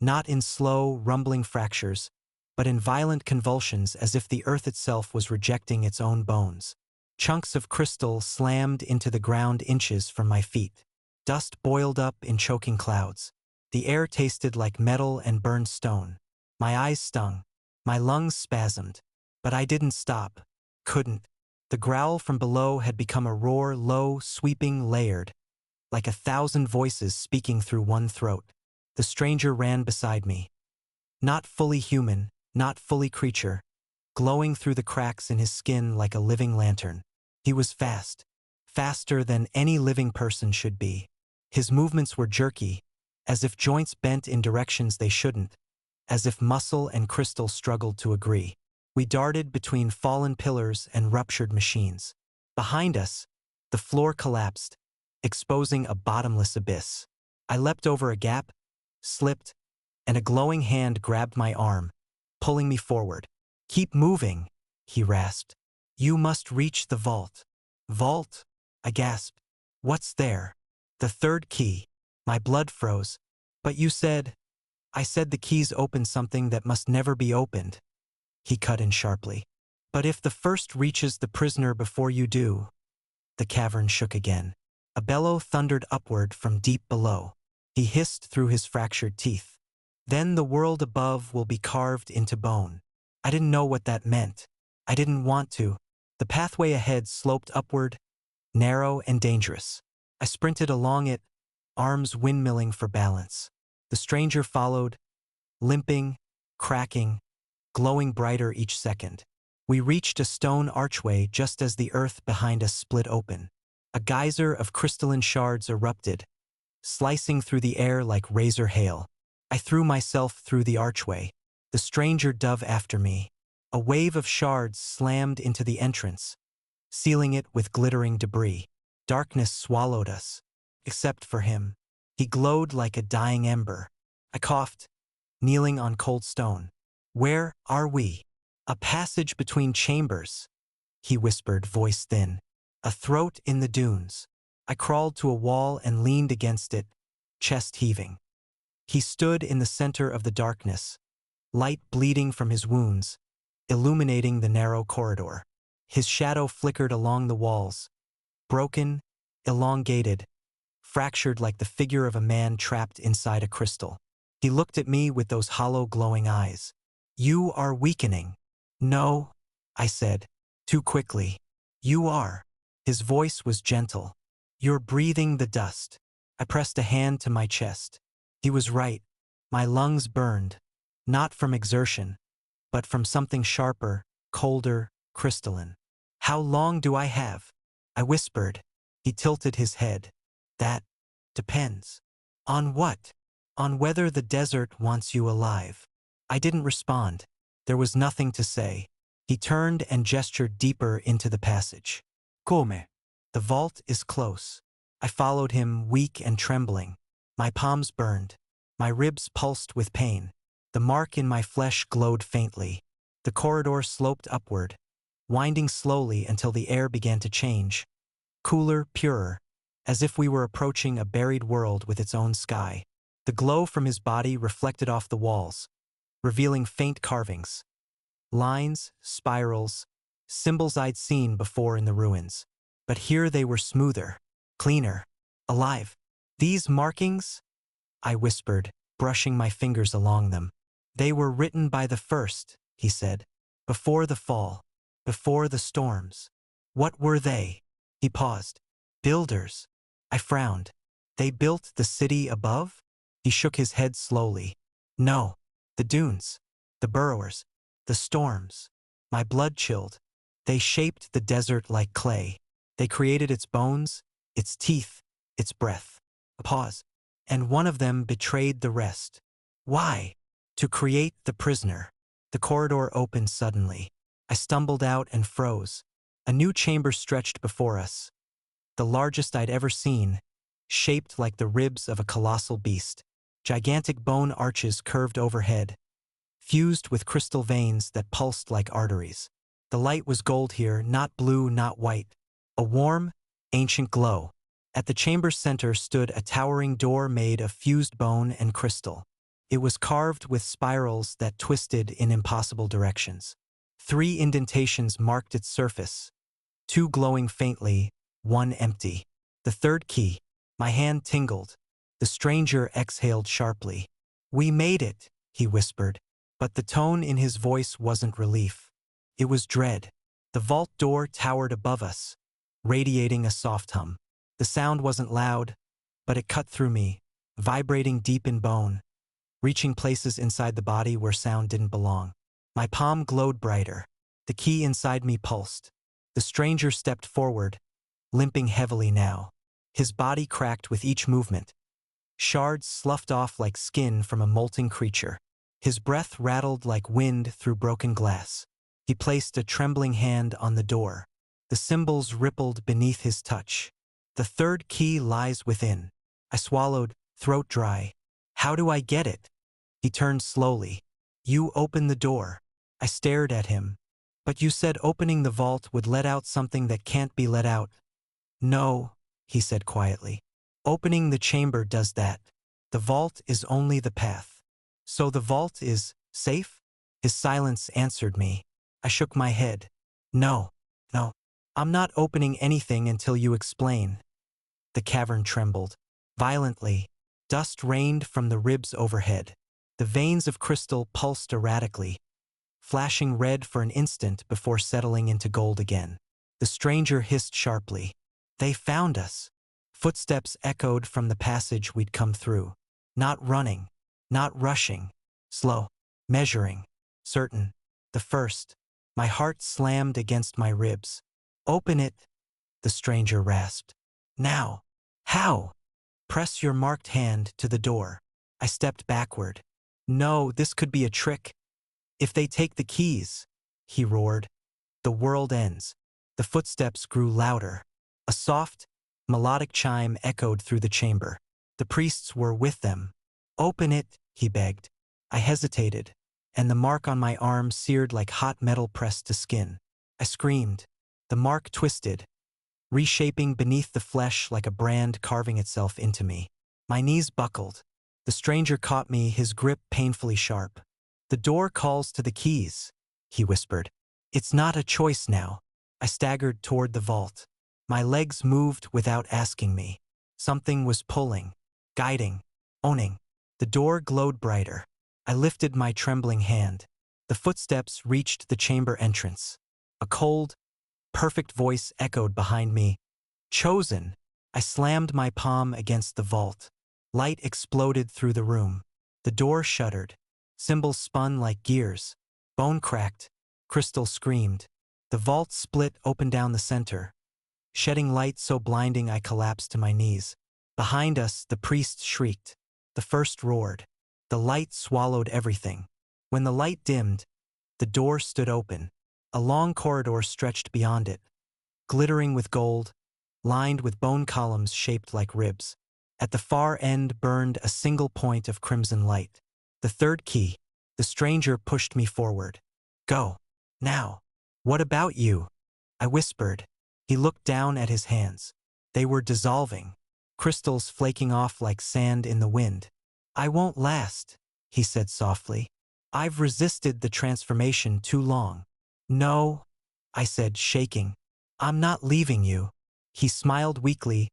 Not in slow, rumbling fractures, but in violent convulsions as if the earth itself was rejecting its own bones. Chunks of crystal slammed into the ground inches from my feet. Dust boiled up in choking clouds. The air tasted like metal and burned stone. My eyes stung. My lungs spasmed. But I didn't stop. Couldn't. The growl from below had become a roar, low, sweeping, layered, like 1,000 voices speaking through one throat. The stranger ran beside me. Not fully human, not fully creature, glowing through the cracks in his skin like a living lantern. He was fast. Faster than any living person should be. His movements were jerky, as if joints bent in directions they shouldn't, as if muscle and crystal struggled to agree. We darted between fallen pillars and ruptured machines. Behind us, the floor collapsed, exposing a bottomless abyss. I leapt over a gap, slipped, and a glowing hand grabbed my arm, pulling me forward. "Keep moving," he rasped. "You must reach the vault." "Vault?" I gasped. "What's there?" "The third key." My blood froze. "But you said—" "I said the keys open something that must never be opened," he cut in sharply. "But if the first reaches the prisoner before you do—" The cavern shook again. A bellow thundered upward from deep below. He hissed through his fractured teeth. "Then the world above will be carved into bone." I didn't know what that meant. I didn't want to. The pathway ahead sloped upward, narrow and dangerous. I sprinted along it, arms windmilling for balance. The stranger followed, limping, cracking, glowing brighter each second. We reached a stone archway just as the earth behind us split open. A geyser of crystalline shards erupted, slicing through the air like razor hail. I threw myself through the archway. The stranger dove after me. A wave of shards slammed into the entrance, sealing it with glittering debris. Darkness swallowed us, except for him. He glowed like a dying ember. I coughed, kneeling on cold stone. "Where are we?" A passage between chambers, he whispered, voice thin. A throat in the dunes. I crawled to a wall and leaned against it, chest heaving. He stood in the center of the darkness, light bleeding from his wounds, illuminating the narrow corridor. His shadow flickered along the walls, broken, elongated, fractured like the figure of a man trapped inside a crystal. He looked at me with those hollow, glowing eyes. You are weakening. No, I said, too quickly. You are. His voice was gentle. You're breathing the dust. I pressed a hand to my chest. He was right. My lungs burned, not from exertion, but from something sharper, colder, crystalline. How long do I have? I whispered. He tilted his head. That depends. On what? On whether the desert wants you alive. I didn't respond. There was nothing to say. He turned and gestured deeper into the passage. Come. The vault is close. I followed him, weak and trembling. My palms burned. My ribs pulsed with pain. The mark in my flesh glowed faintly. The corridor sloped upward, winding slowly until the air began to change. Cooler, purer, as if we were approaching a buried world with its own sky. The glow from his body reflected off the walls, revealing faint carvings. Lines, spirals, symbols I'd seen before in the ruins. But here they were smoother, cleaner, alive. These markings? I whispered, brushing my fingers along them. They were written by the first, he said. Before the fall, before the storms. What were they? He paused. Builders. I frowned. They built the city above? He shook his head slowly. No. The dunes. The burrowers. The storms. My blood chilled. They shaped the desert like clay. They created its bones, its teeth, its breath. A pause. And one of them betrayed the rest. Why? To create the prisoner. The corridor opened suddenly. I stumbled out and froze. A new chamber stretched before us. The largest I'd ever seen, shaped like the ribs of a colossal beast. Gigantic bone arches curved overhead, fused with crystal veins that pulsed like arteries. The light was gold here, not blue, not white. A warm, ancient glow. At the chamber's center stood a towering door made of fused bone and crystal. It was carved with spirals that twisted in impossible directions. 3 indentations marked its surface, 2 glowing faintly, 1 empty. The third key. My hand tingled. The stranger exhaled sharply. We made it, he whispered, but the tone in his voice wasn't relief. It was dread. The vault door towered above us, radiating a soft hum. The sound wasn't loud, but it cut through me, vibrating deep in bone, reaching places inside the body where sound didn't belong. My palm glowed brighter. The key inside me pulsed. The stranger stepped forward, limping heavily now. His body cracked with each movement. Shards sloughed off like skin from a molten creature. His breath rattled like wind through broken glass. He placed a trembling hand on the door. The symbols rippled beneath his touch. The third key lies within. I swallowed, throat dry. How do I get it? He turned slowly. You open the door. I stared at him. But you said opening the vault would let out something that can't be let out. No, he said quietly. Opening the chamber does that. The vault is only the path. So the vault is safe? His silence answered me. I shook my head. No. I'm not opening anything until you explain. The cavern trembled. Violently, dust rained from the ribs overhead. The veins of crystal pulsed erratically, flashing red for an instant before settling into gold again. The stranger hissed sharply. They found us. Footsteps echoed from the passage we'd come through. Not running, not rushing, slow, measuring, certain. The first. My heart slammed against my ribs. Open it, the stranger rasped. Now. How? Press your marked hand to the door. I stepped backward. No, this could be a trick. If they take the keys, he roared. The world ends. The footsteps grew louder. A soft, melodic chime echoed through the chamber. The priests were with them. Open it, he begged. I hesitated. and the mark on my arm seared like hot metal pressed to skin. I screamed. The mark twisted, reshaping beneath the flesh like a brand carving itself into me. My knees buckled. The stranger caught me, his grip painfully sharp. "The door calls to the keys," he whispered. "It's not a choice now." I staggered toward the vault. My legs moved without asking me. Something was pulling, guiding, owning. The door glowed brighter. I lifted my trembling hand. The footsteps reached the chamber entrance. A cold, perfect voice echoed behind me. "Chosen!" I slammed my palm against the vault. Light exploded through the room. The door shuddered. Symbols spun like gears. Bone cracked. Crystal screamed. The vault split open down the center, shedding light so blinding I collapsed to my knees. Behind us, the priest shrieked. The first roared. The light swallowed everything. When the light dimmed, the door stood open. A long corridor stretched beyond it, glittering with gold, lined with bone columns shaped like ribs. At the far end burned a single point of crimson light. The third key. The stranger pushed me forward. "Go. Now." "What about you?" I whispered. He looked down at his hands. They were dissolving, crystals flaking off like sand in the wind. "I won't last," he said softly. "I've resisted the transformation too long." "No," I said, shaking. "I'm not leaving you." He smiled weakly,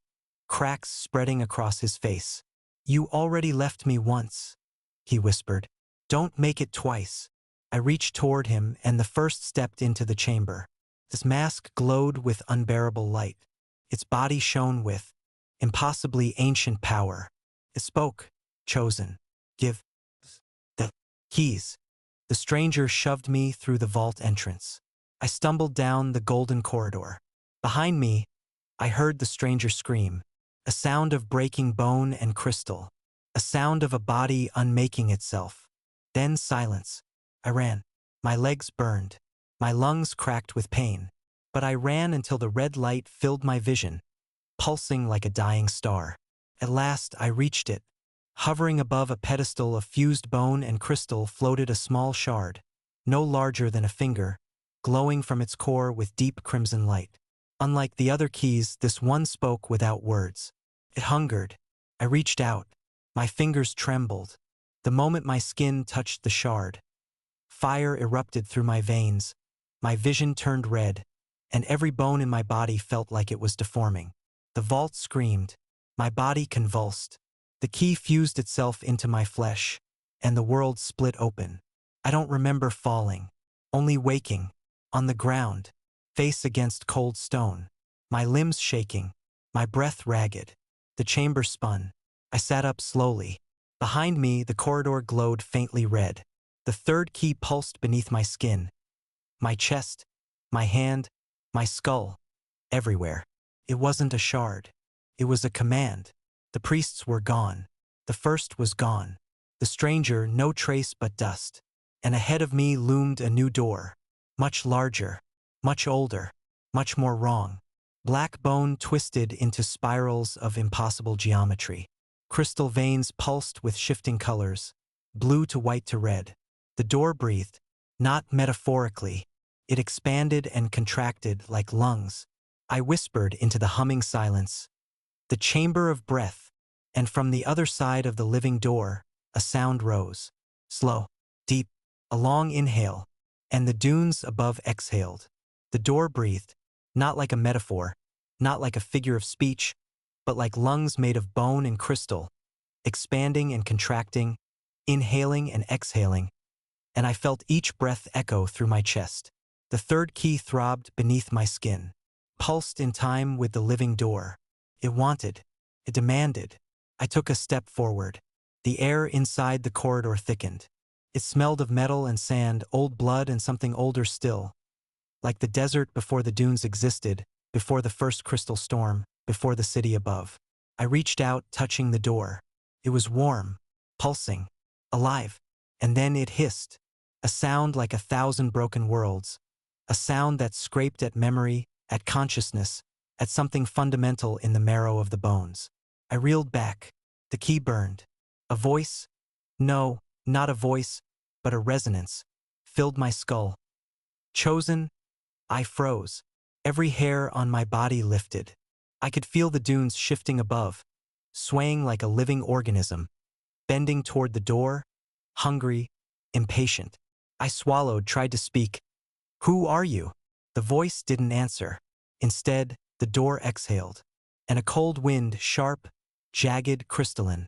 cracks spreading across his face. "You already left me once," he whispered. "Don't make it twice." I reached toward him, and the first stepped into the chamber. This mask glowed with unbearable light. Its body shone with impossibly ancient power. It spoke. "Chosen. Give the keys." The stranger shoved me through the vault entrance. I stumbled down the golden corridor. Behind me, I heard the stranger scream, a sound of breaking bone and crystal, a sound of a body unmaking itself. Then silence. I ran. My legs burned. My lungs cracked with pain. But I ran until the red light filled my vision, pulsing like a dying star. At last I reached it. Hovering above a pedestal of fused bone and crystal floated a small shard, no larger than a finger, glowing from its core with deep crimson light. Unlike the other keys, this one spoke without words. It hungered. I reached out. My fingers trembled. The moment my skin touched the shard, fire erupted through my veins. My vision turned red, and every bone in my body felt like it was deforming. The vault screamed. My body convulsed. The key fused itself into my flesh, and the world split open. I don't remember falling, only waking, on the ground, face against cold stone, my limbs shaking, my breath ragged. The chamber spun. I sat up slowly. Behind me, the corridor glowed faintly red. The third key pulsed beneath my skin, my chest, my hand, my skull, everywhere. It wasn't a shard. It was a command. The priests were gone. The first was gone. The stranger, no trace but dust. And ahead of me loomed a new door, much larger, much older, much more wrong. Black bone twisted into spirals of impossible geometry. Crystal veins pulsed with shifting colors, blue to white to red. The door breathed, not metaphorically. It expanded and contracted like lungs. I whispered into the humming silence, "The chamber of breath," and from the other side of the living door, a sound rose. Slow, deep, a long inhale, and the dunes above exhaled. The door breathed, not like a metaphor, not like a figure of speech, but like lungs made of bone and crystal, expanding and contracting, inhaling and exhaling, and I felt each breath echo through my chest. The third key throbbed beneath my skin, pulsed in time with the living door. It wanted. It demanded. I took a step forward. The air inside the corridor thickened. It smelled of metal and sand, old blood and something older still. Like the desert before the dunes existed, before the first crystal storm, before the city above. I reached out, touching the door. It was warm, pulsing, alive. And then it hissed. A sound like 1,000 broken worlds. A sound that scraped at memory, at consciousness, at something fundamental in the marrow of the bones. I reeled back. The key burned. A voice? No, not a voice, but a resonance, filled my skull. Chosen, I froze. Every hair on my body lifted. I could feel the dunes shifting above, swaying like a living organism, bending toward the door, hungry, impatient. I swallowed, tried to speak. Who are you? The voice didn't answer. Instead, the door exhaled, and a cold wind, sharp, jagged, crystalline,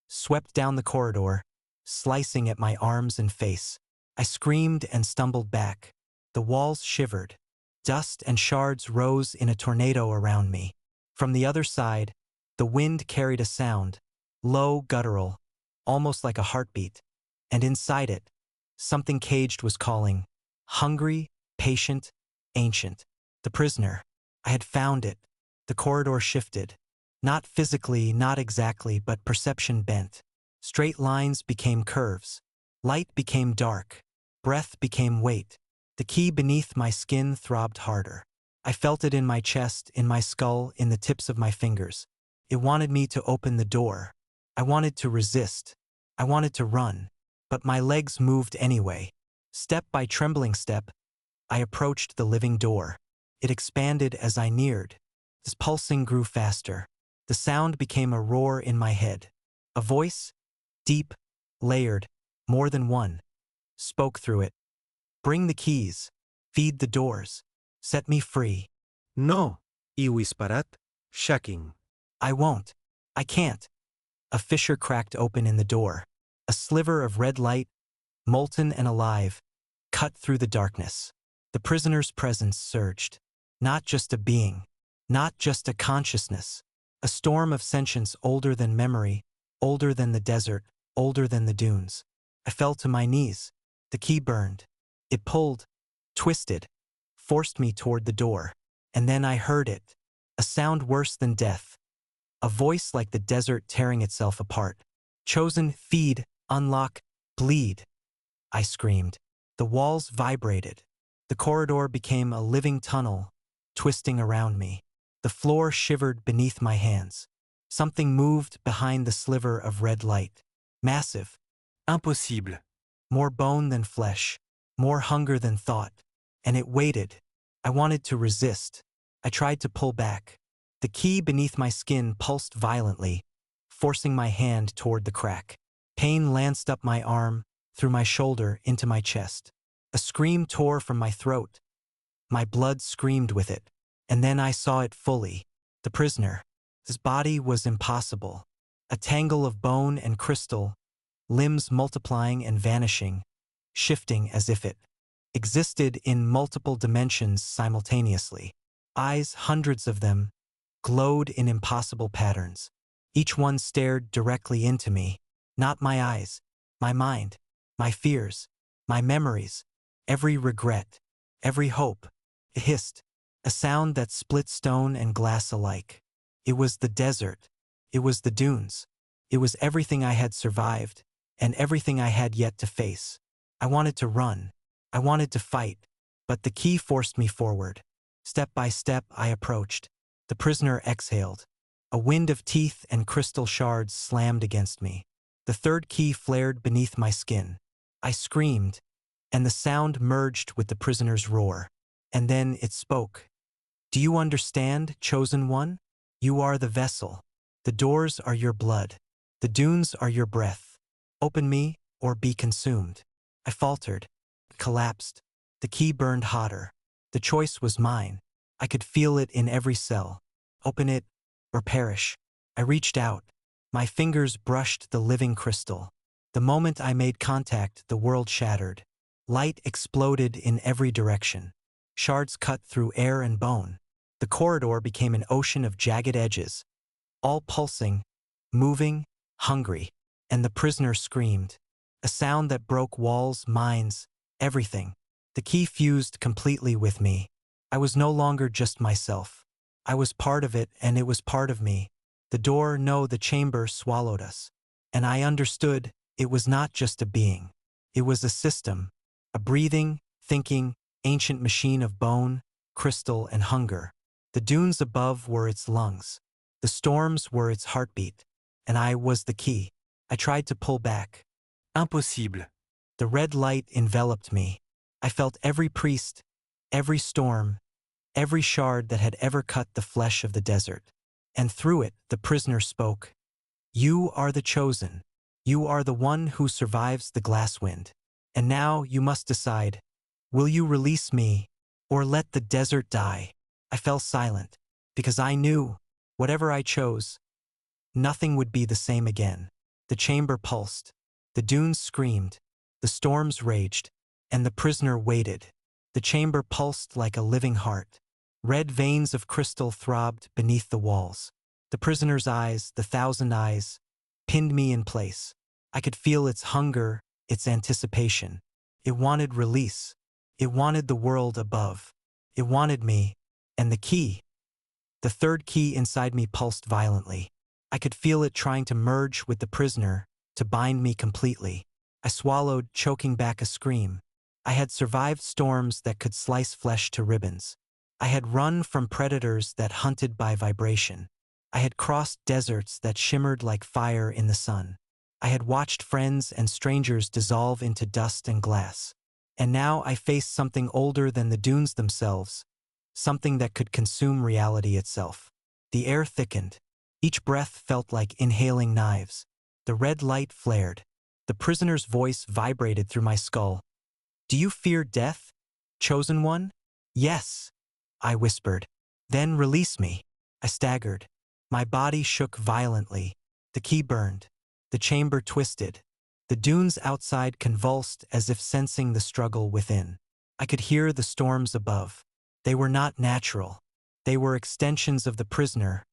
swept down the corridor, slicing at my arms and face. I screamed and stumbled back. The walls shivered. Dust and shards rose in a tornado around me. From the other side, the wind carried a sound, low, guttural, almost like a heartbeat. And inside it, something caged was calling, hungry, patient, ancient. The prisoner. I had found it. The corridor shifted. Not physically, not exactly, but perception bent. Straight lines became curves. Light became dark. Breath became weight. The key beneath my skin throbbed harder. I felt it in my chest, in my skull, in the tips of my fingers. It wanted me to open the door. I wanted to resist. I wanted to run. But my legs moved anyway. Step by trembling step, I approached the living door. It expanded as I neared. This pulsing grew faster. The sound became a roar in my head. A voice, deep, layered, more than one, spoke through it. Bring the keys. Feed the doors. Set me free. No, y whisperat, shaking. I won't. I can't. A fissure cracked open in the door. A sliver of red light, molten and alive, cut through the darkness. The prisoner's presence surged. Not just a being. Not just a consciousness. A storm of sentience older than memory, older than the desert, older than the dunes. I fell to my knees. The key burned. It pulled, twisted, forced me toward the door. And then I heard it. A sound worse than death. A voice like the desert tearing itself apart. Chosen, feed, unlock, bleed. I screamed. The walls vibrated. The corridor became a living tunnel, twisting around me. The floor shivered beneath my hands. Something moved behind the sliver of red light. Massive. Impossible. More bone than flesh. More hunger than thought. And it waited. I wanted to resist. I tried to pull back. The key beneath my skin pulsed violently, forcing my hand toward the crack. Pain lanced up my arm, through my shoulder, into my chest. A scream tore from my throat. My blood screamed with it. And then I saw it fully. The prisoner. His body was impossible. A tangle of bone and crystal, limbs multiplying and vanishing, shifting as if it existed in multiple dimensions simultaneously. Eyes, hundreds of them, glowed in impossible patterns. Each one stared directly into me. Not my eyes, my mind, my fears, my memories, every regret, every hope. It hissed, a sound that split stone and glass alike. It was the desert. It was the dunes. It was everything I had survived, and everything I had yet to face. I wanted to run. I wanted to fight, but the key forced me forward. Step by step, I approached. The prisoner exhaled. A wind of teeth and crystal shards slammed against me. The third key flared beneath my skin. I screamed, and the sound merged with the prisoner's roar. And then it spoke. Do you understand, chosen one? You are the vessel. The doors are your blood. The dunes are your breath. Open me, or be consumed. I faltered, collapsed. The key burned hotter. The choice was mine. I could feel it in every cell. Open it, or perish. I reached out. My fingers brushed the living crystal. The moment I made contact, the world shattered. Light exploded in every direction. Shards cut through air and bone. The corridor became an ocean of jagged edges, all pulsing, moving, hungry. And the prisoner screamed. A sound that broke walls, minds, everything. The key fused completely with me. I was no longer just myself. I was part of it, and it was part of me. The door, no, the chamber swallowed us. And I understood it was not just a being. It was a system, a breathing, thinking, ancient machine of bone, crystal, and hunger. The dunes above were its lungs. The storms were its heartbeat. And I was the key. I tried to pull back. Impossible. The red light enveloped me. I felt every priest, every storm, every shard that had ever cut the flesh of the desert. And through it, the prisoner spoke. You are the chosen. You are the one who survives the glasswind. And now you must decide, will you release me, or let the desert die? I fell silent, because I knew, whatever I chose, nothing would be the same again. The chamber pulsed, the dunes screamed, the storms raged, and the prisoner waited. The chamber pulsed like a living heart. Red veins of crystal throbbed beneath the walls. The prisoner's eyes, the thousand eyes, pinned me in place. I could feel its hunger, its anticipation. It wanted release. It wanted the world above. It wanted me, and the key. The third key inside me pulsed violently. I could feel it trying to merge with the prisoner, to bind me completely. I swallowed, choking back a scream. I had survived storms that could slice flesh to ribbons. I had run from predators that hunted by vibration. I had crossed deserts that shimmered like fire in the sun. I had watched friends and strangers dissolve into dust and glass. And now I faced something older than the dunes themselves, something that could consume reality itself. The air thickened. Each breath felt like inhaling knives. The red light flared. The prisoner's voice vibrated through my skull. Do you fear death, chosen one? Yes, I whispered. Then release me. I staggered. My body shook violently. The key burned. The chamber twisted. The dunes outside convulsed as if sensing the struggle within. I could hear the storms above. They were not natural. They were extensions of the prisoner,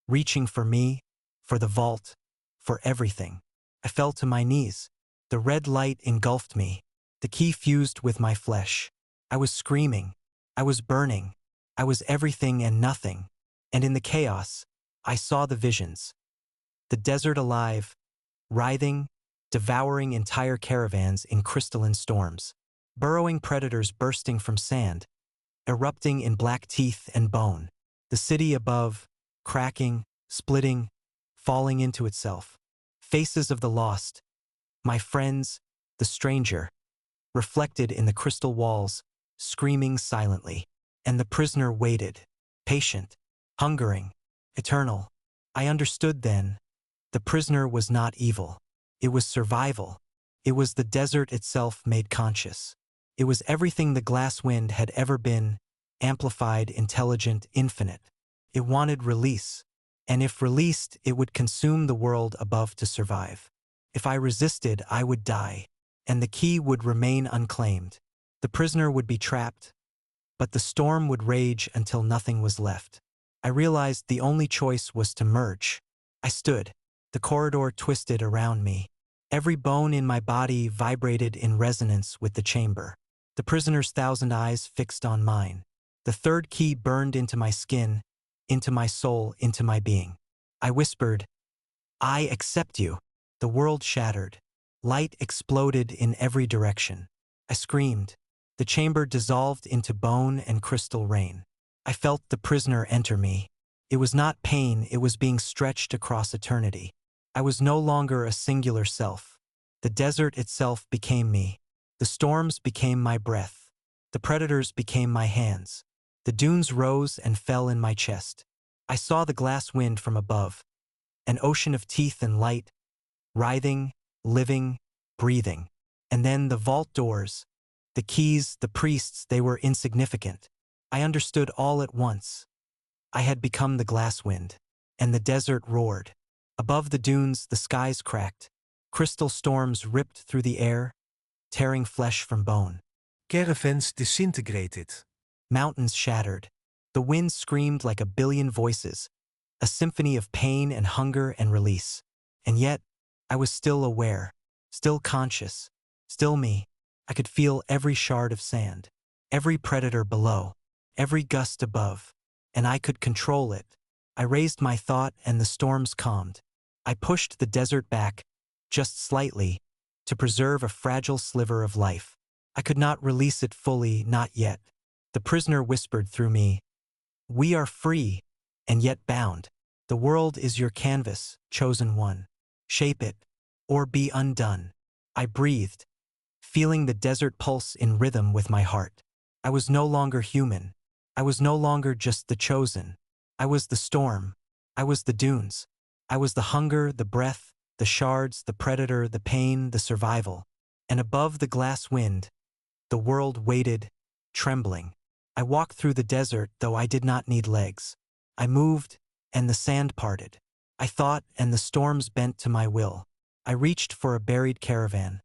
reaching for me, for the vault, for everything. I fell to my knees. The red light engulfed me. The key fused with my flesh. I was screaming. I was burning. I was everything and nothing. And in the chaos, I saw the visions. The desert alive, writhing, devouring entire caravans in crystalline storms. Burrowing predators bursting from sand, erupting in black teeth and bone. The city above, cracking, splitting, falling into itself. Faces of the lost, my friends, the stranger, reflected in the crystal walls, screaming silently. And the prisoner waited, patient, hungering, eternal. I understood then. The prisoner was not evil. It was survival. It was the desert itself made conscious. It was everything the glasswind had ever been, amplified, intelligent, infinite. It wanted release. And if released, it would consume the world above to survive. If I resisted, I would die. And the key would remain unclaimed. The prisoner would be trapped, but the storm would rage until nothing was left. I realized the only choice was to merge. I stood. The corridor twisted around me. Every bone in my body vibrated in resonance with the chamber. The prisoner's thousand eyes fixed on mine. The third key burned into my skin, into my soul, into my being. I whispered, I accept you. The world shattered. Light exploded in every direction. I screamed. The chamber dissolved into bone and crystal rain. I felt the prisoner enter me. It was not pain, it was being stretched across eternity. I was no longer a singular self. The desert itself became me. The storms became my breath. The predators became my hands. The dunes rose and fell in my chest. I saw the glass wind from above, an ocean of teeth and light, writhing, living, breathing. And then the vault doors, the keys, the priests, they were insignificant. I understood all at once. I had become the glass wind, and the desert roared. Above the dunes, the skies cracked. Crystal storms ripped through the air, tearing flesh from bone. Caravans disintegrated. Mountains shattered. The wind screamed like a billion voices, a symphony of pain and hunger and release. And yet, I was still aware, still conscious, still me. I could feel every shard of sand, every predator below, every gust above, and I could control it. I raised my thought and the storms calmed. I pushed the desert back, just slightly, to preserve a fragile sliver of life. I could not release it fully, not yet. The prisoner whispered through me, we are free, and yet bound. The world is your canvas, chosen one. Shape it, or be undone. I breathed, feeling the desert pulse in rhythm with my heart. I was no longer human. I was no longer just the chosen. I was the storm. I was the dunes. I was the hunger, the breath, the shards, the predator, the pain, the survival. And above the glass wind, the world waited, trembling. I walked through the desert, though I did not need legs. I moved, and the sand parted. I thought, and the storms bent to my will. I reached for a buried caravan.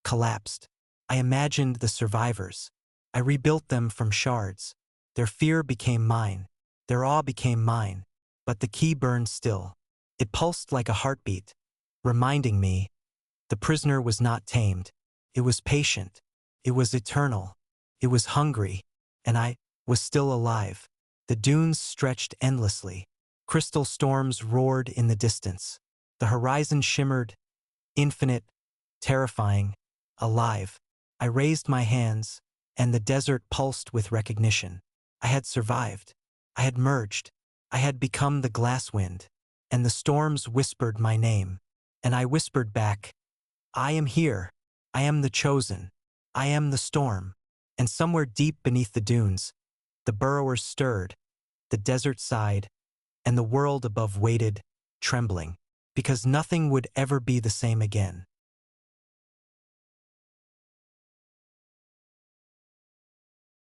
Collapsed. I imagined the survivors. I rebuilt them from shards. Their fear became mine. Their awe became mine. But the key burned still. It pulsed like a heartbeat, reminding me the prisoner was not tamed. It was patient. It was eternal. It was hungry. And I was still alive. The dunes stretched endlessly. Crystal storms roared in the distance. The horizon shimmered, infinite, terrifying, alive. I raised my hands, and the desert pulsed with recognition. I had survived. I had merged. I had become the glasswind. And the storms whispered my name. And I whispered back, I am here. I am the chosen. I am the storm. And somewhere deep beneath the dunes, the burrowers stirred, the desert sighed, and the world above waited, trembling, because nothing would ever be the same again.